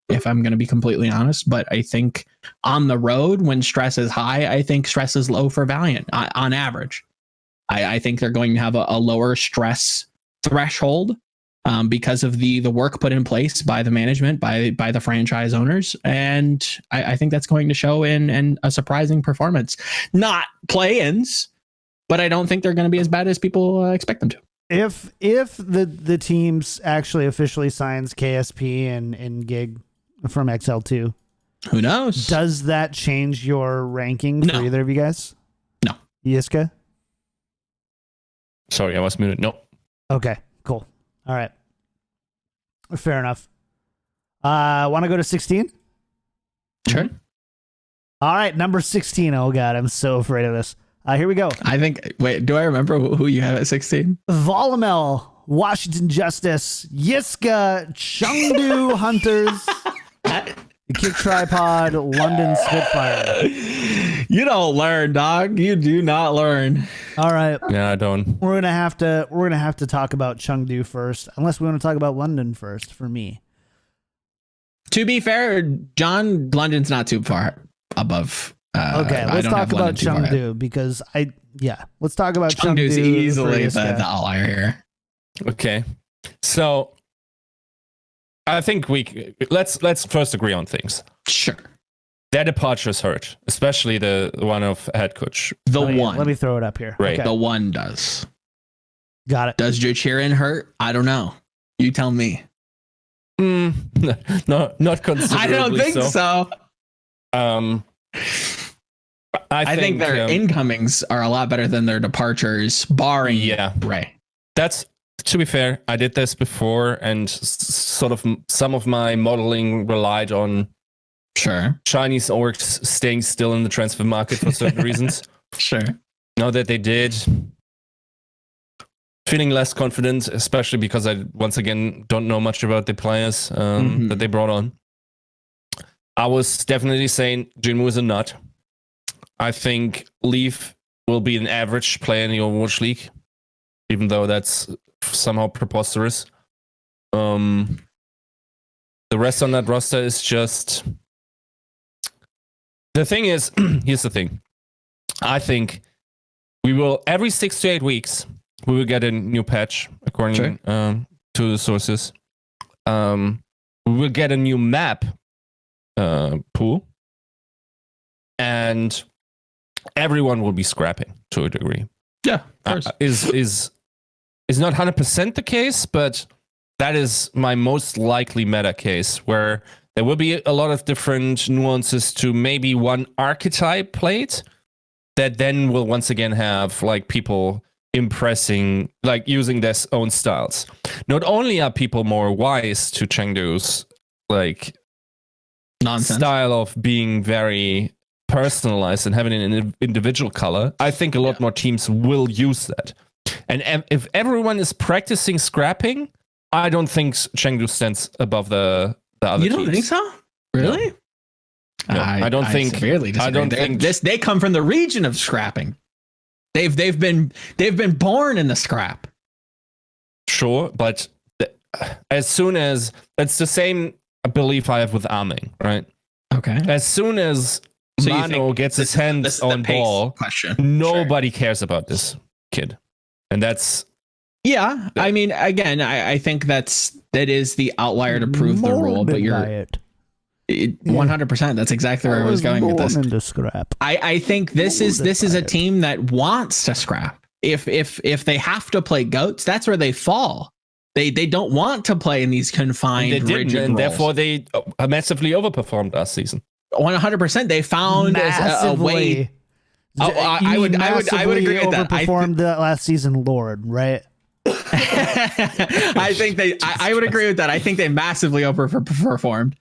if I'm going to be completely honest. But I think on the road, when stress is high, I think stress is low for Valiant on average. I think they're going to have a lower stress threshold because of the work put in place by the management, by the franchise owners, and I think that's going to show in a surprising performance. Not play-ins. But I don't think they're going to be as bad as people expect them to. If the teams actually officially signs KSP and Gig from XL2, who knows? Does that change your ranking for either of you guys? No. Yiska? Sorry, I was muted. No. Okay, cool. All right. Fair enough. Want to go to 16? Sure. All right, number 16. Oh, God, I'm so afraid of this. Here we go. I think. Wait, do I remember who you have at 16? Volamel, Washington Justice, Yiska, Chengdu Hunters, KickedTripod, London Spitfire. You don't learn, dog. You do not learn. All right. Yeah, I don't. We're gonna have to talk about Chengdu first, unless we want to talk about London first. For me, to be fair, John, London's not too far above. Okay, let's talk about Chengdu because let's talk about Chengdu's Chengdu easily the outlier here. Okay, so I think let's first agree on things. Sure. Their departures hurt, especially the one of head coach. Let me throw it up here. Right. Okay. The one does. Got it. Does Jochirin hurt? I don't know. You tell me. No, not considerably. I don't think so. I think their incomings are a lot better than their departures, barring Ray. That's, to be fair, I did this before, and sort of some of my modeling relied on Chinese orgs staying still in the transfer market for certain reasons. Sure. Now that they did, feeling less confident, especially because I, once again, don't know much about the players that they brought on. I was definitely saying Jinwoo is a nut. I think Leaf will be an average player in the Overwatch League, even though that's somehow preposterous. The rest on that roster is just... The thing is, here's the thing. I think we will, every 6 to 8 weeks, we will get a new patch, according to the sources. We will get a new map pool. And everyone will be scrapping to a degree. Yeah, of course. Is not 100% the case, but that is my most likely meta case, where there will be a lot of different nuances to maybe one archetype played that then will once again have like people impressing, like using their own styles. Not only are people more wise to Chengdu's like nonsense style of being very personalized and having an individual color, I think a lot more teams will use that. And if everyone is practicing scrapping, I don't think Chengdu stands above the other teams. You don't think so? Really? No, I don't think. Severely disagree. I don't think they come from the region of scrapping. They've been born in the scrap. Sure, but as soon as, it's the same belief I have with Arming, right? Okay. As soon as Mano gets his hands on ball, nobody cares about this kid, and that's. Yeah, I mean, again, I think that is the outlier to prove the rule, but you're 100%. That's exactly where I was going with this. Into scrap. I think this is a team that wants to scrap. If they have to play goats, that's where they fall. They don't want to play in these confined, rigid roles. And therefore they massively overperformed last season. 100%. They found a way. I would agree with that. Overperformed that last season, Lord, right? I think I would agree with that. I think they massively overperformed.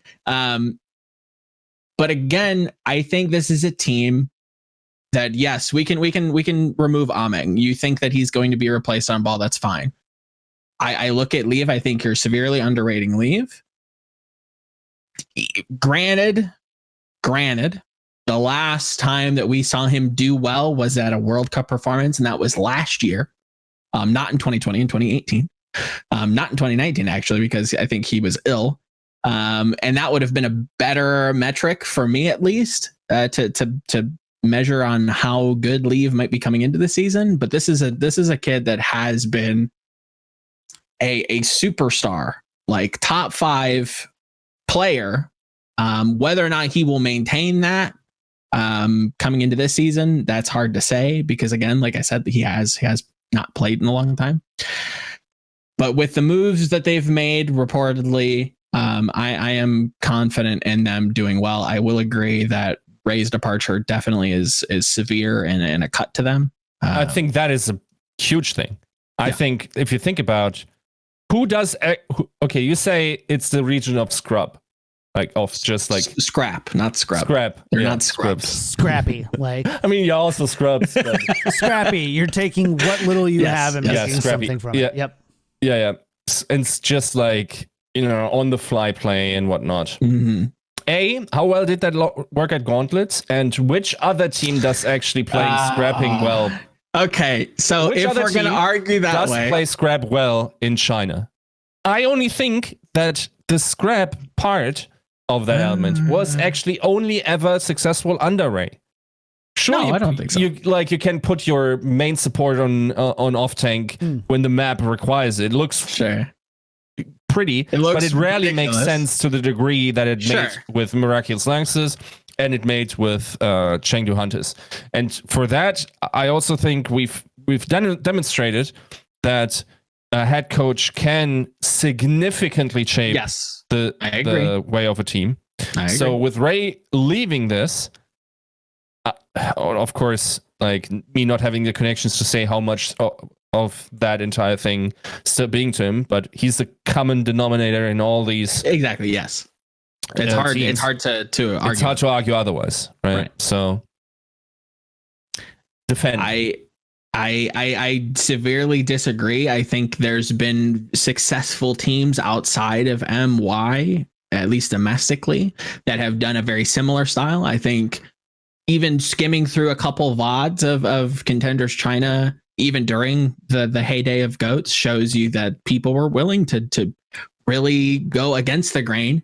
But again, I think this is a team that, yes, we can remove Ameng. You think that he's going to be replaced on ball? That's fine. I look at Leave. I think you're severely underrating Leave. Granted, the last time that we saw him do well was at a World Cup performance, and that was last year. Not in 2020, in 2018. Not in 2019, actually, because I think he was ill. And that would have been a better metric for me, at least, to measure on how good Leave might be coming into the season. But this is a kid that has been a superstar, like top 5 player. Whether or not he will maintain that coming into this season, that's hard to say, because again, like I said, he has not played in a long time. But with the moves that they've made, reportedly, I am confident in them doing well. I will agree that Ray's departure definitely is severe and a cut to them. I think that is a huge thing. I think if you think about who does, okay, you say it's the region of scrub. like of just like scrap, not scrub. Scrap. They're Yeah, not scrubs. Scrappy, like I mean, you're also scrubs. But scrappy. You're taking what little you have and making something from it. Yep. Yeah. And it's just like, on the fly play and whatnot. Mm-hmm. How well did that work at Gauntlets? And which other team does actually play scrapping well? Okay, so Which if we're going to argue that way, does play scrap well in China? I only think that the scrap part of that element was actually only ever successful under Ray. Sure, no, I don't think so. You can put your main support on off tank when the map requires it. It looks pretty, but it rarely makes sense to the degree that it made with Miraculous Lances and it made with Chengdu Hunters. And for that, I also think we've demonstrated that a head coach can significantly change the way of a team. So with Ray leaving this, of course, like me not having the connections to say how much of that entire thing still being to him, but he's the common denominator in all these. Exactly. Yes. It's hard. Teams. It's hard to argue. It's hard to argue otherwise, right? So defend. I severely disagree. I think there's been successful teams outside of MY, at least domestically, that have done a very similar style. I think even skimming through a couple VODs of Contenders China, even during the heyday of GOATs, shows you that people were willing to really go against the grain.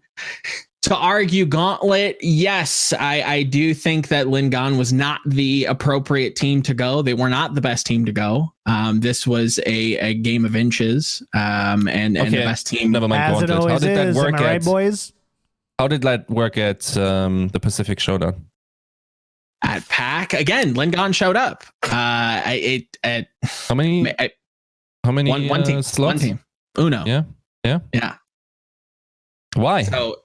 To argue Gauntlet, yes, I do think that Lingan was not the appropriate team to go. They were not the best team to go. This was a game of inches, and the best team. Never mind. As it always How did that work? Am I right, boys? How did that work at the Pacific Showdown? At PAC again, Lingan showed up. How many? One team. Slots? One team. Uno. Yeah. Why? So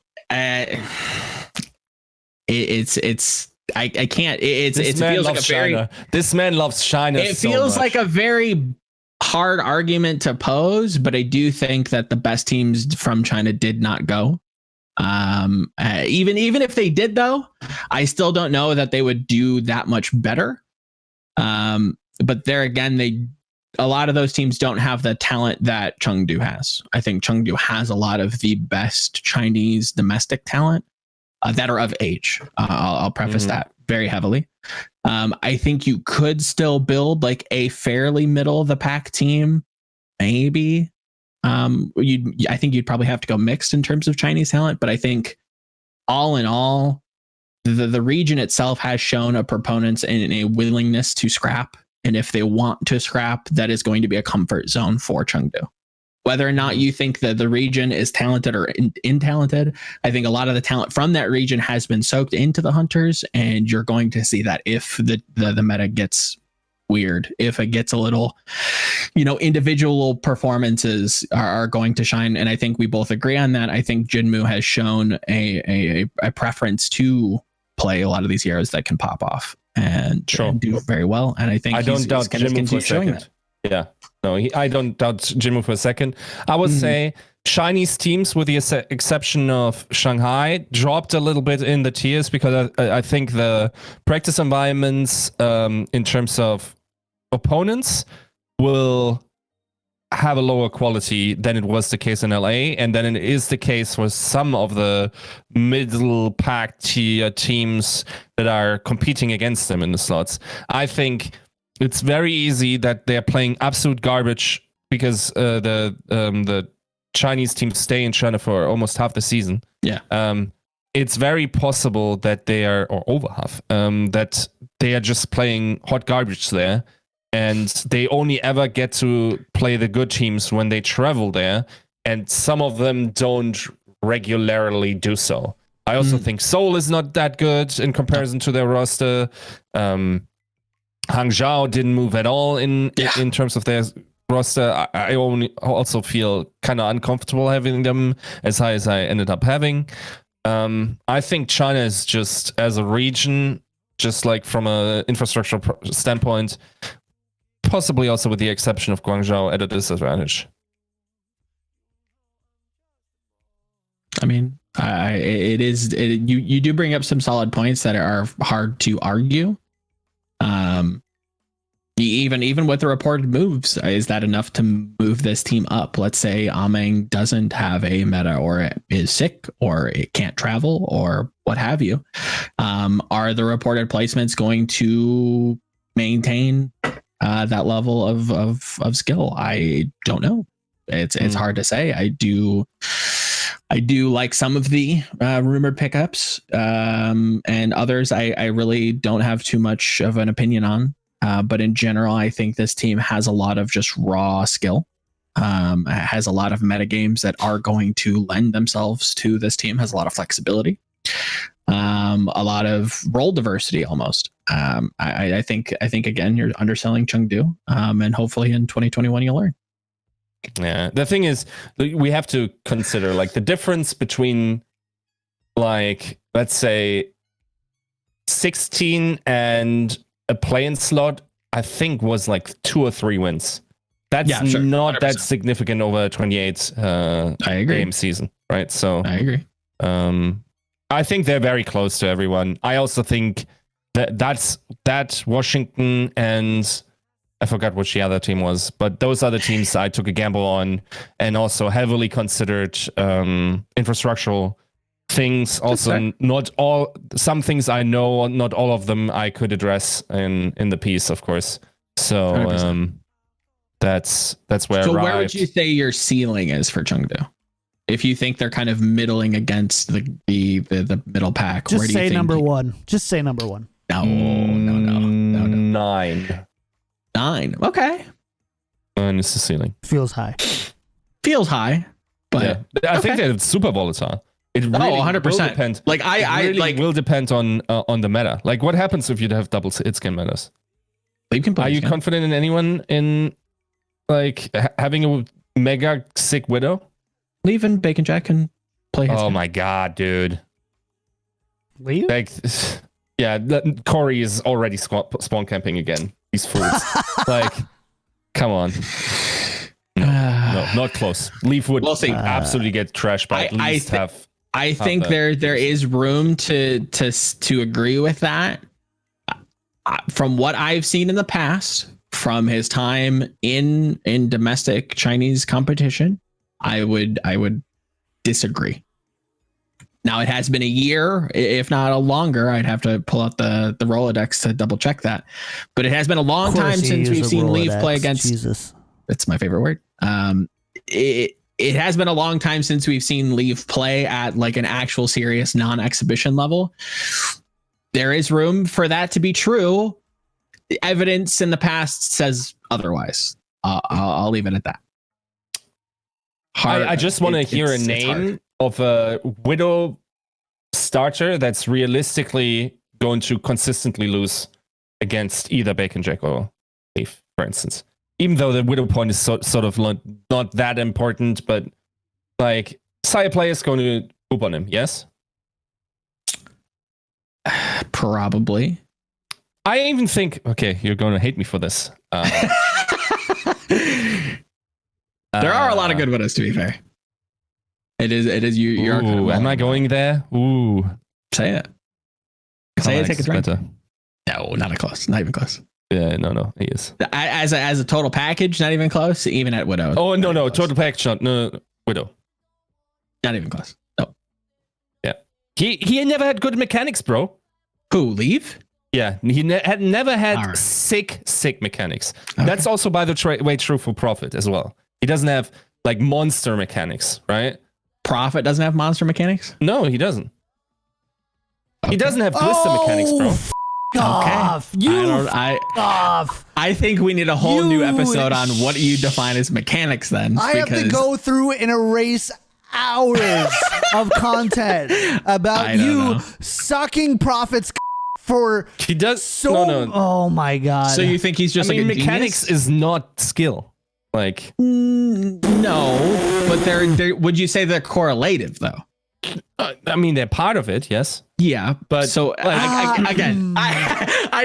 it's I can't. It feels like a very. This man loves China. It feels like a very hard argument to pose, but I do think that the best teams from China did not go. Even if they did, though, I still don't know that they would do that much better. But there again, a lot of those teams don't have the talent that Chengdu has. I think Chengdu has a lot of the best Chinese domestic talent that are of age. I'll preface that very heavily. I think you could still build like a fairly middle of the pack team, maybe. I think you'd probably have to go mixed in terms of Chinese talent, but I think all in all, the region itself has shown a proponents and a willingness to scrap. And if they want to scrap, that is going to be a comfort zone for Chengdu. Whether or not you think that the region is talented or untalented, I think a lot of the talent from that region has been soaked into the Hunters, and you're going to see that if the meta gets weird, if it gets a little, individual performances are going to shine. And I think we both agree on that. I think Jinmu has shown a preference to play a lot of these heroes that can pop off and do very well. And I think I don't doubt Jinmu for a second. Yeah, no, I don't doubt Jinmu for a second. I would say Chinese teams, with the exception of Shanghai, dropped a little bit in the tiers because I think the practice environments in terms of opponents will have a lower quality than it was the case in LA, and then it is the case with some of the middle pack tier teams that are competing against them in the slots. I think it's very easy that they're playing absolute garbage because the Chinese teams stay in China for almost half the season. Yeah. It's very possible that they are, or over half, that they are just playing hot garbage there. And they only ever get to play the good teams when they travel there. And some of them don't regularly do so. I also think Seoul is not that good in comparison to their roster. Hangzhou didn't move at all in terms of their roster. I also feel kind of uncomfortable having them as high as I ended up having. I think China is just, as a region, just like from an infrastructure standpoint, possibly also with the exception of Guangzhou, at a disadvantage. I mean, You do bring up some solid points that are hard to argue. Even with the reported moves, is that enough to move this team up? Let's say Ameng doesn't have a meta, or it is sick, or it can't travel, or what have you. Are the reported placements going to maintain that level of skill? I don't know. It's hard to say. I do like some of the rumored pickups, and others I really don't have too much of an opinion on. But in general, I think this team has a lot of just raw skill. Has a lot of meta games that are going to lend themselves to this team. Has a lot of flexibility. A lot of role diversity almost. I think again, you're underselling Chengdu, and hopefully in 2021 you'll learn. Yeah, the thing is, we have to consider like the difference between, like, let's say 16 and a play-in slot. I think was like 2 or 3 wins. That's not 100%. That significant over a 28 game season, right? So I agree. I think they're very close to everyone. I also think that Washington and I forgot which the other team was, but those are the teams I took a gamble on, and also heavily considered infrastructural things. Also, not all, some things I know, not all of them I could address in the piece, of course. So that's where. So where would you say your ceiling is for Chengdu? If you think they're kind of middling against the middle pack, just where do say you think number one. Just say number one. No. 9. Okay. 9 is the ceiling. Feels high. But yeah. I think they're super volatile. It really 100%. will depend. Like will depend on the meta. Like what happens if you have double hit scan metas? Are you confident in anyone in like having a mega sick widow? Leave and Bacon Jack can play his Oh game. my god, dude. Leave? Like, yeah, Corey is already spawn camping again. These fools. Like, come on. No, not close. Leaf would absolutely get trashed by at least half. I think there is room to agree with that. From what I've seen in the past, from his time in domestic Chinese competition, I would disagree. Now it has been a year, if not a longer. I'd have to pull out the Rolodex to double check that. But it has been a long time since we've seen Leaf play against. Jesus, that's my favorite word. It has been a long time since we've seen Leaf play at like an actual serious non-exhibition level. There is room for that to be true. The evidence in the past says otherwise. I'll leave it at that. I just want to hear a name of a Widow starter that's realistically going to consistently lose against either Bacon Jack or Leaf, for instance. Even though the Widow point is sort of not that important, but like Sire player is going to poop on him, yes? Probably. I even think, okay, you're going to hate me for this. There are a lot of good widows, to be fair. It is you. You're kind of am I going there? Ooh. Say it. Say it, take a drink. Better. No, not close. Not even close. Yeah, no, he is. As a total package, not even close, even at Widow. Oh, no, total package, no, Widow. Not even close. No. Yeah. He never had good mechanics, bro. Who, Leaf? Yeah, he had never had sick mechanics. Okay. That's also, by the way, true for Prophet as well. He doesn't have like monster mechanics, right? Prophet doesn't have monster mechanics? No, he doesn't. Okay. He doesn't have blister mechanics, bro. Off. I think we need a whole new episode on what you define as mechanics then. I have to go through and erase hours of content about you sucking Prophet's for he does no. Oh my god. So you think he's just like a mechanics genius? Is not skill. Like no, but they're would you say they're correlative though? I mean, they're part of it, yes. Yeah, but so I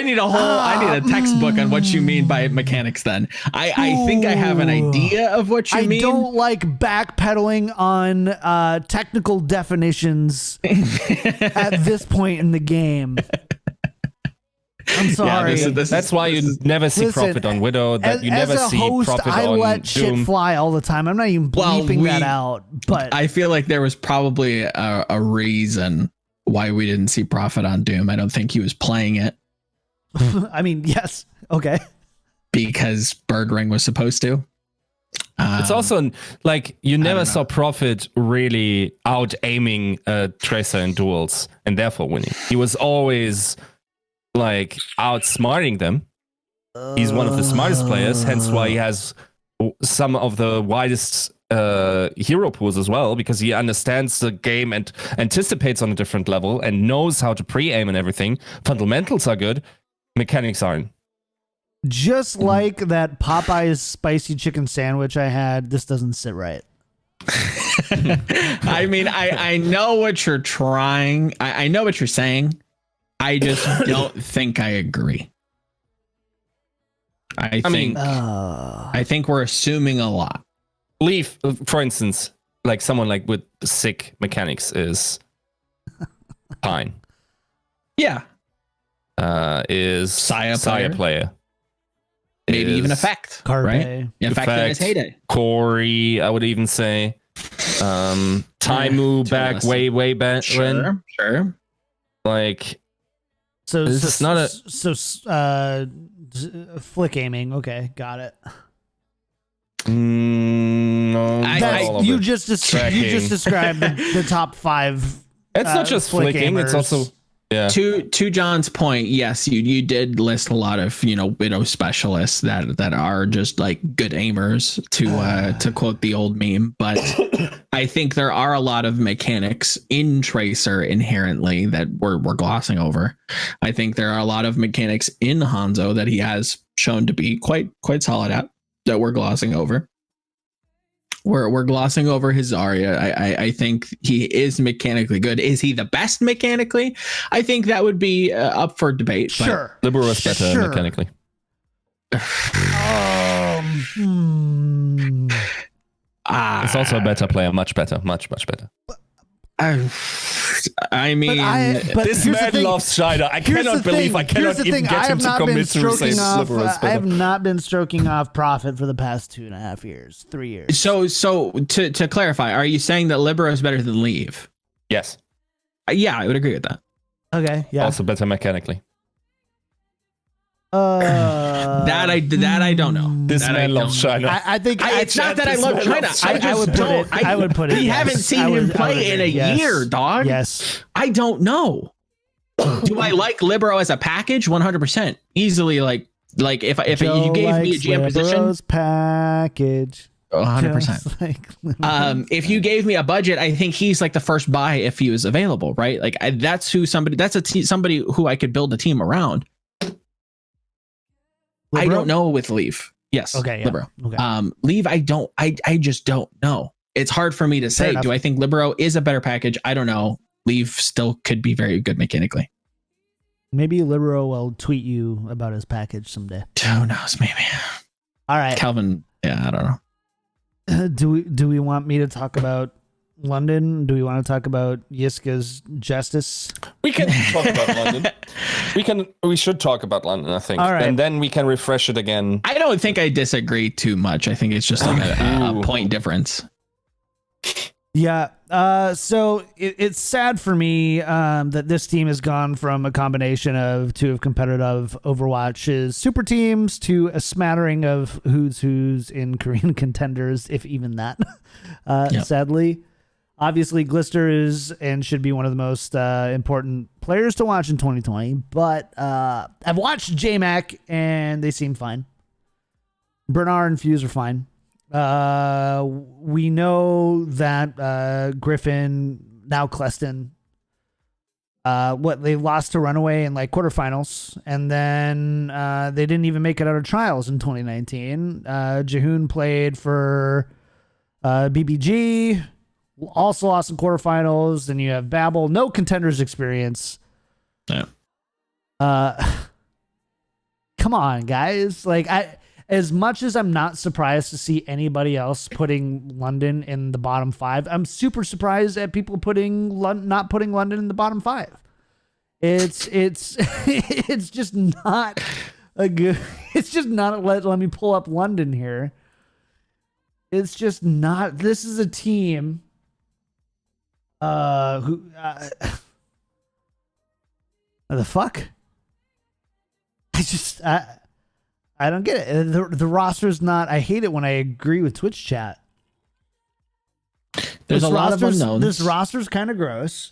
need a textbook on what you mean by mechanics. Then I think I have an idea of what you mean. I don't like backpedaling on technical definitions at this point in the game. I'm sorry. That's why you never see profit on Widow. That you never see profit on Doom. I let shit fly all the time. I'm not even bleeping that out. But I feel like there was probably a reason why we didn't see profit on Doom. I don't think he was playing it. I mean, yes. Okay. Because Bergring was supposed to. It's also like you never saw Prophet really out aiming Tracer in duels and therefore winning. He was always like outsmarting them. He's one of the smartest players, hence why he has some of the widest hero pools as well, because he understands the game and anticipates on a different level and knows how to pre-aim and everything. Fundamentals are good, mechanics aren't. Just like that Popeye's spicy chicken sandwich I had, this doesn't sit right. I mean, I know what you're trying. I know what you're saying. I just don't think I agree. I think we're assuming a lot. Leaf, for instance, like someone like with sick mechanics is fine. Yeah. Is Saya player. Maybe even Effect. Carpe. Right? Effect in his heyday. Corey, I would even say. Taimu back way back when. Sure. Like, it's not a flick aiming. Okay, got it. No, you just described the top 5. It's not just flicking. It's also To John's point, yes, you did list a lot of Widow specialists that are just like good aimers, to quote the old meme. But I think there are a lot of mechanics in Tracer inherently that we're glossing over. I think there are a lot of mechanics in Hanzo that he has shown to be quite solid at that we're glossing over. We're glossing over his Zarya. I think he is mechanically good. Is he the best mechanically? I think that would be up for debate. Sure. Libero is better mechanically. It's also a better player. Much better. Much better. I mean, this man loves Shiner. I cannot believe I cannot even get him to commit to say Libero is better. I have not been stroking off Prophet for the past 2.5 years, 3 years. So to clarify, are you saying that Libero is better than Leave? Yes. Yeah, I would agree with that. Okay. Yeah. Also better mechanically. That I don't know. This man loves China. I think it's not that I love China. I would put it. We haven't seen him play in a year, dog. Yes. I don't know. Do I like Libero as a package? 100%. Easily, like if you gave me a GM Libero's position, package. 100%. If you gave me a budget, I think he's like the first buy if he was available, right? Like that's somebody who I could build a team around. Libero? I don't know with Leaf. Yes. Okay. Yeah. Libero. Okay. Leave. I just don't know. It's hard for me to say. Do I think Libero is a better package? I don't know. Leave still could be very good mechanically. Maybe Libero will tweet you about his package someday. Who knows? Maybe. All right. Calvin. Yeah. I don't know. Do we want me to talk about London? Do we want to talk about Yiska's justice? We can talk about London. We should talk about London, I think. All right. And then we can refresh it again. I don't think I disagree too much. I think it's just like a point difference. Yeah. So it's sad for me that this team has gone from a combination of two of competitive Overwatch's super teams to a smattering of who's in Korean contenders, if even that. Sadly. Obviously, Glister is and should be one of the most important players to watch in 2020. But I've watched JMac and they seem fine. Bernard and Fuse are fine. We know that Griffin, now Cleston, they lost to Runaway in like quarterfinals, and then they didn't even make it out of trials in 2019. Jahoon played for BBG. also lost in quarterfinals. Then you have Babel, no contenders experience. Yeah. Come on, guys. Like, as much as I'm not surprised to see anybody else putting London in the bottom 5, I'm super surprised at people not putting London in the bottom 5. It's it's just not a good. It's just not. Let me pull up London here. It's just not. This is a team. Who? The fuck? I don't get it. The roster's not. I hate it when I agree with Twitch chat. There's a lot of unknowns. This roster's kind of gross.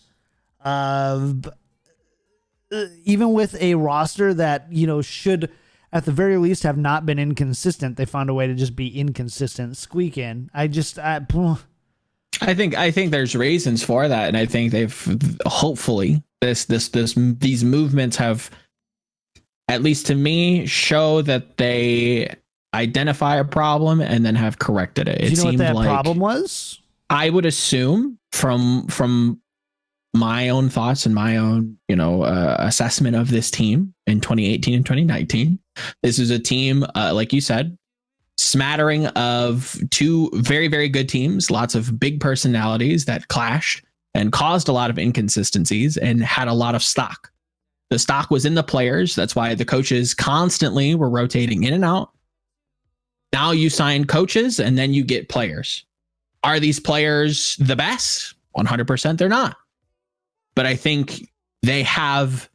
Even with a roster that, should at the very least have not been inconsistent, they found a way to just be inconsistent, squeak in. I think there's reasons for that, and I think they've hopefully these movements have, at least to me, show that they identify a problem and then have corrected it. Do you know what that problem was? I would assume from my own thoughts and my own, assessment of this team in 2018 and 2019, this is a team, like you said, smattering of two very, very good teams, lots of big personalities that clashed and caused a lot of inconsistencies and had a lot of stock. The stock was in the players. That's why the coaches constantly were rotating in and out. Now you sign coaches and then you get players. Are these players the best? 100% they're not. But I think they have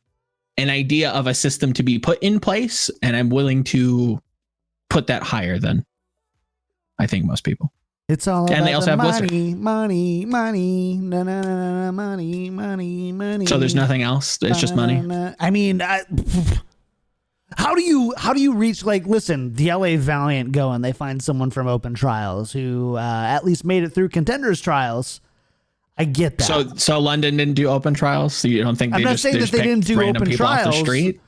an idea of a system to be put in place, and I'm willing to put that higher than I think most people. It's all about and they also have money, money, na, na, na, money. So there's nothing else. It's just money. I mean, how do you reach, like, listen, the LA Valiant go and they find someone from Open Trials who at least made it through Contenders Trials. I get that. So London didn't do Open Trials. So you don't think I'm not saying that they didn't do Open Trials, off the street?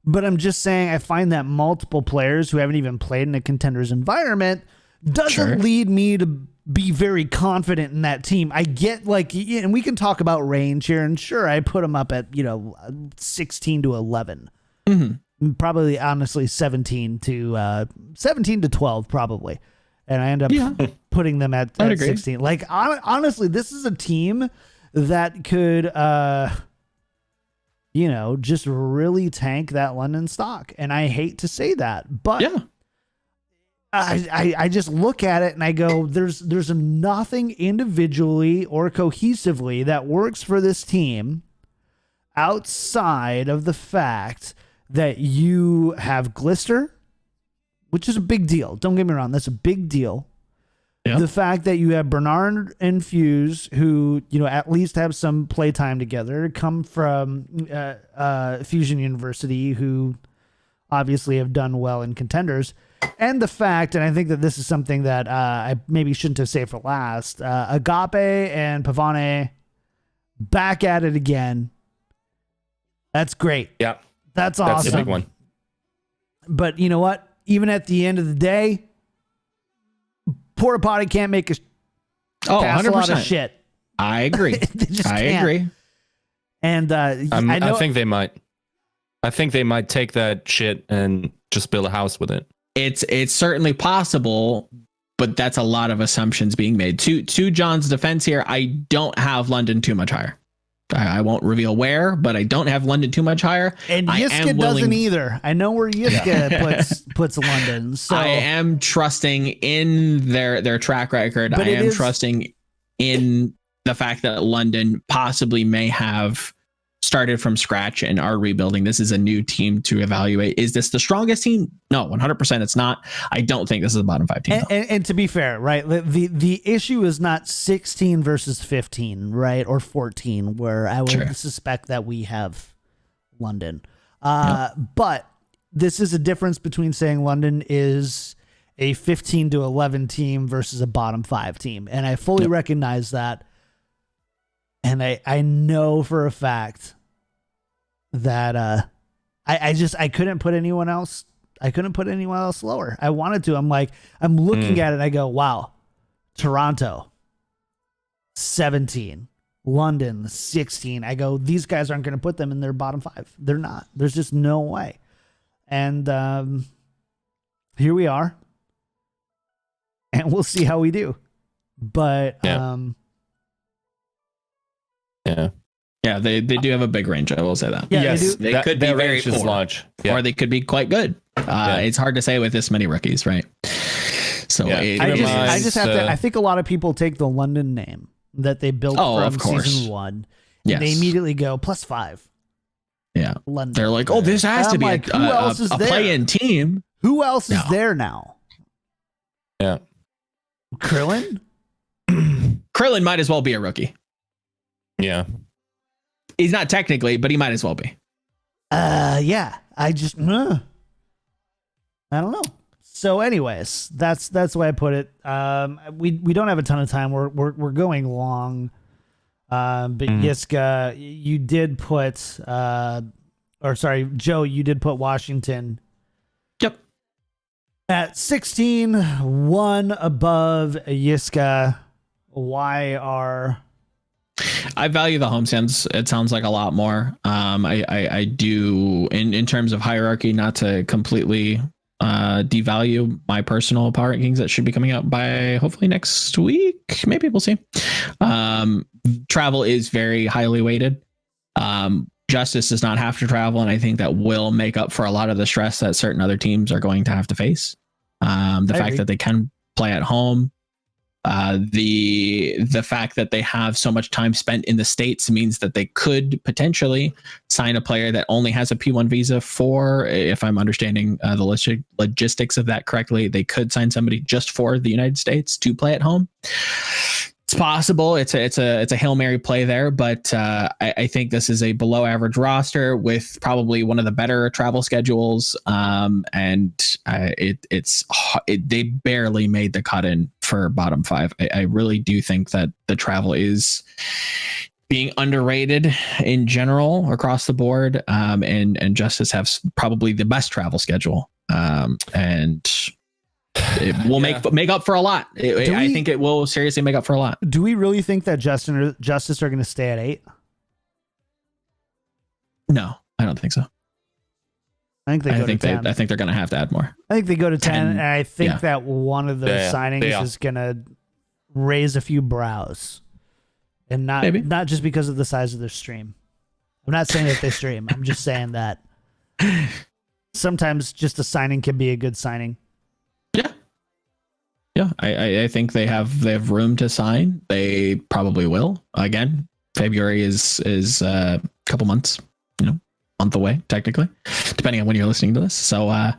But I'm just saying I find that multiple players who haven't even played in a Contenders environment doesn't lead me to be very confident in that team. I get, like, and we can talk about range here, and sure, I put them up at 16 to 11, probably honestly 17 to 12 probably, and I end up putting them at 16. Like, honestly, this is a team that could just really tank that London stock, and I hate to say that, but I just look at it and I go, there's nothing individually or cohesively that works for this team outside of the fact that you have Glister, which is a big deal. Don't get me wrong. That's a big deal. Yeah. The fact that you have Bernard and Fuse, who, at least have some playtime together, come from Fusion University, who obviously have done well in Contenders. And the fact, and I think that this is something that I maybe shouldn't have saved for last, Agape and Pavane back at it again. That's great. Yeah. That's awesome. That's a big one. But you know what? Even at the end of the day, Porta Potty can't make a 100%. Lot of shit. I agree. Agree. And I think they might. I think they might take that shit and just build a house with it. It's certainly possible, but that's a lot of assumptions being made. To John's defense here, I don't have London too much higher. I won't reveal where, but I don't have London too much higher. And Yiska doesn't either. I know where Yiska puts London. So I am trusting in their track record. I am trusting in the fact that London possibly may have started from scratch and are rebuilding. This is a new team to evaluate. Is this the strongest team? No, 100% it's not. I don't think this is a bottom 5 team. And to be fair, right, the issue is not 16 versus 15, right, or 14, where I would suspect that we have London. But this is a difference between saying London is a 15 to 11 team versus a bottom 5 team. And I fully recognize that. And I know for a fact that I couldn't put anyone else. I couldn't put anyone else lower. I wanted to. I'm looking at it and I go, wow, Toronto, 17. London, 16. I go, these guys aren't going to put them in their bottom 5. They're not. There's just no way. And here we are. And we'll see how we do. But Yeah, they do have a big range. I will say that. Yeah, yes, They could be very range is poor, large. or they could be quite good. It's hard to say with this many rookies, right? So I just have to. I think a lot of people take the London name that they built from season 1. Yes. They immediately go +5. Yeah, London. they're like, oh, this has to be like, who else is a there? play-in team. Who else is there now? Yeah, Krillin. Krillin might as well be a rookie. yeah. He's not technically, but he might as well be. Yeah. I just, I don't know. So, anyways, that's the way I put it. We don't have a ton of time. We're going long. But Yiska, you did put, Joe, you did put Washington. Yep. At 16, 1 above Yiska. Why are... I value the homestands. It sounds like a lot more. I do in terms of hierarchy, not to completely devalue my personal power rankings that should be coming out by hopefully next week. Maybe we'll see. Travel is very highly weighted. Justice does not have to travel, and I think that will make up for a lot of the stress that certain other teams are going to have to face. The fact that they can play at home. The fact that they have so much time spent in the States means that they could potentially sign a player that only has a P1 visa for, if I'm understanding the logistics of that correctly, they could sign somebody just for the United States to play at home. It's possible. It's a Hail Mary play there, but I think this is a below average roster with probably one of the better travel schedules. They barely made the cut in for bottom 5. I really do think that the travel is being underrated in general across the board. And Justice has probably the best travel schedule. And it will make up for a lot. I think it will seriously make up for a lot. Do we really think that Justice are going to stay at 8? No, I don't think so. I think they go to 10. I think they're going to have to add more. I think they go to 10, and I think that one of those signings is going to raise a few brows, and not just because of the size of their stream. I'm not saying that they stream. I'm just saying that sometimes just a signing can be a good signing. Yeah, I think they have room to sign. They probably will. Again, February is a couple months, month away technically, depending on when you're listening to this. So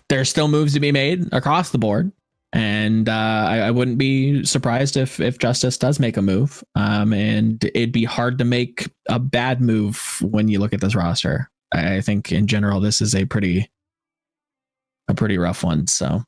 there's still moves to be made across the board, and I wouldn't be surprised if Justice does make a move. And it'd be hard to make a bad move when you look at this roster. I think in general this is a pretty rough one. So.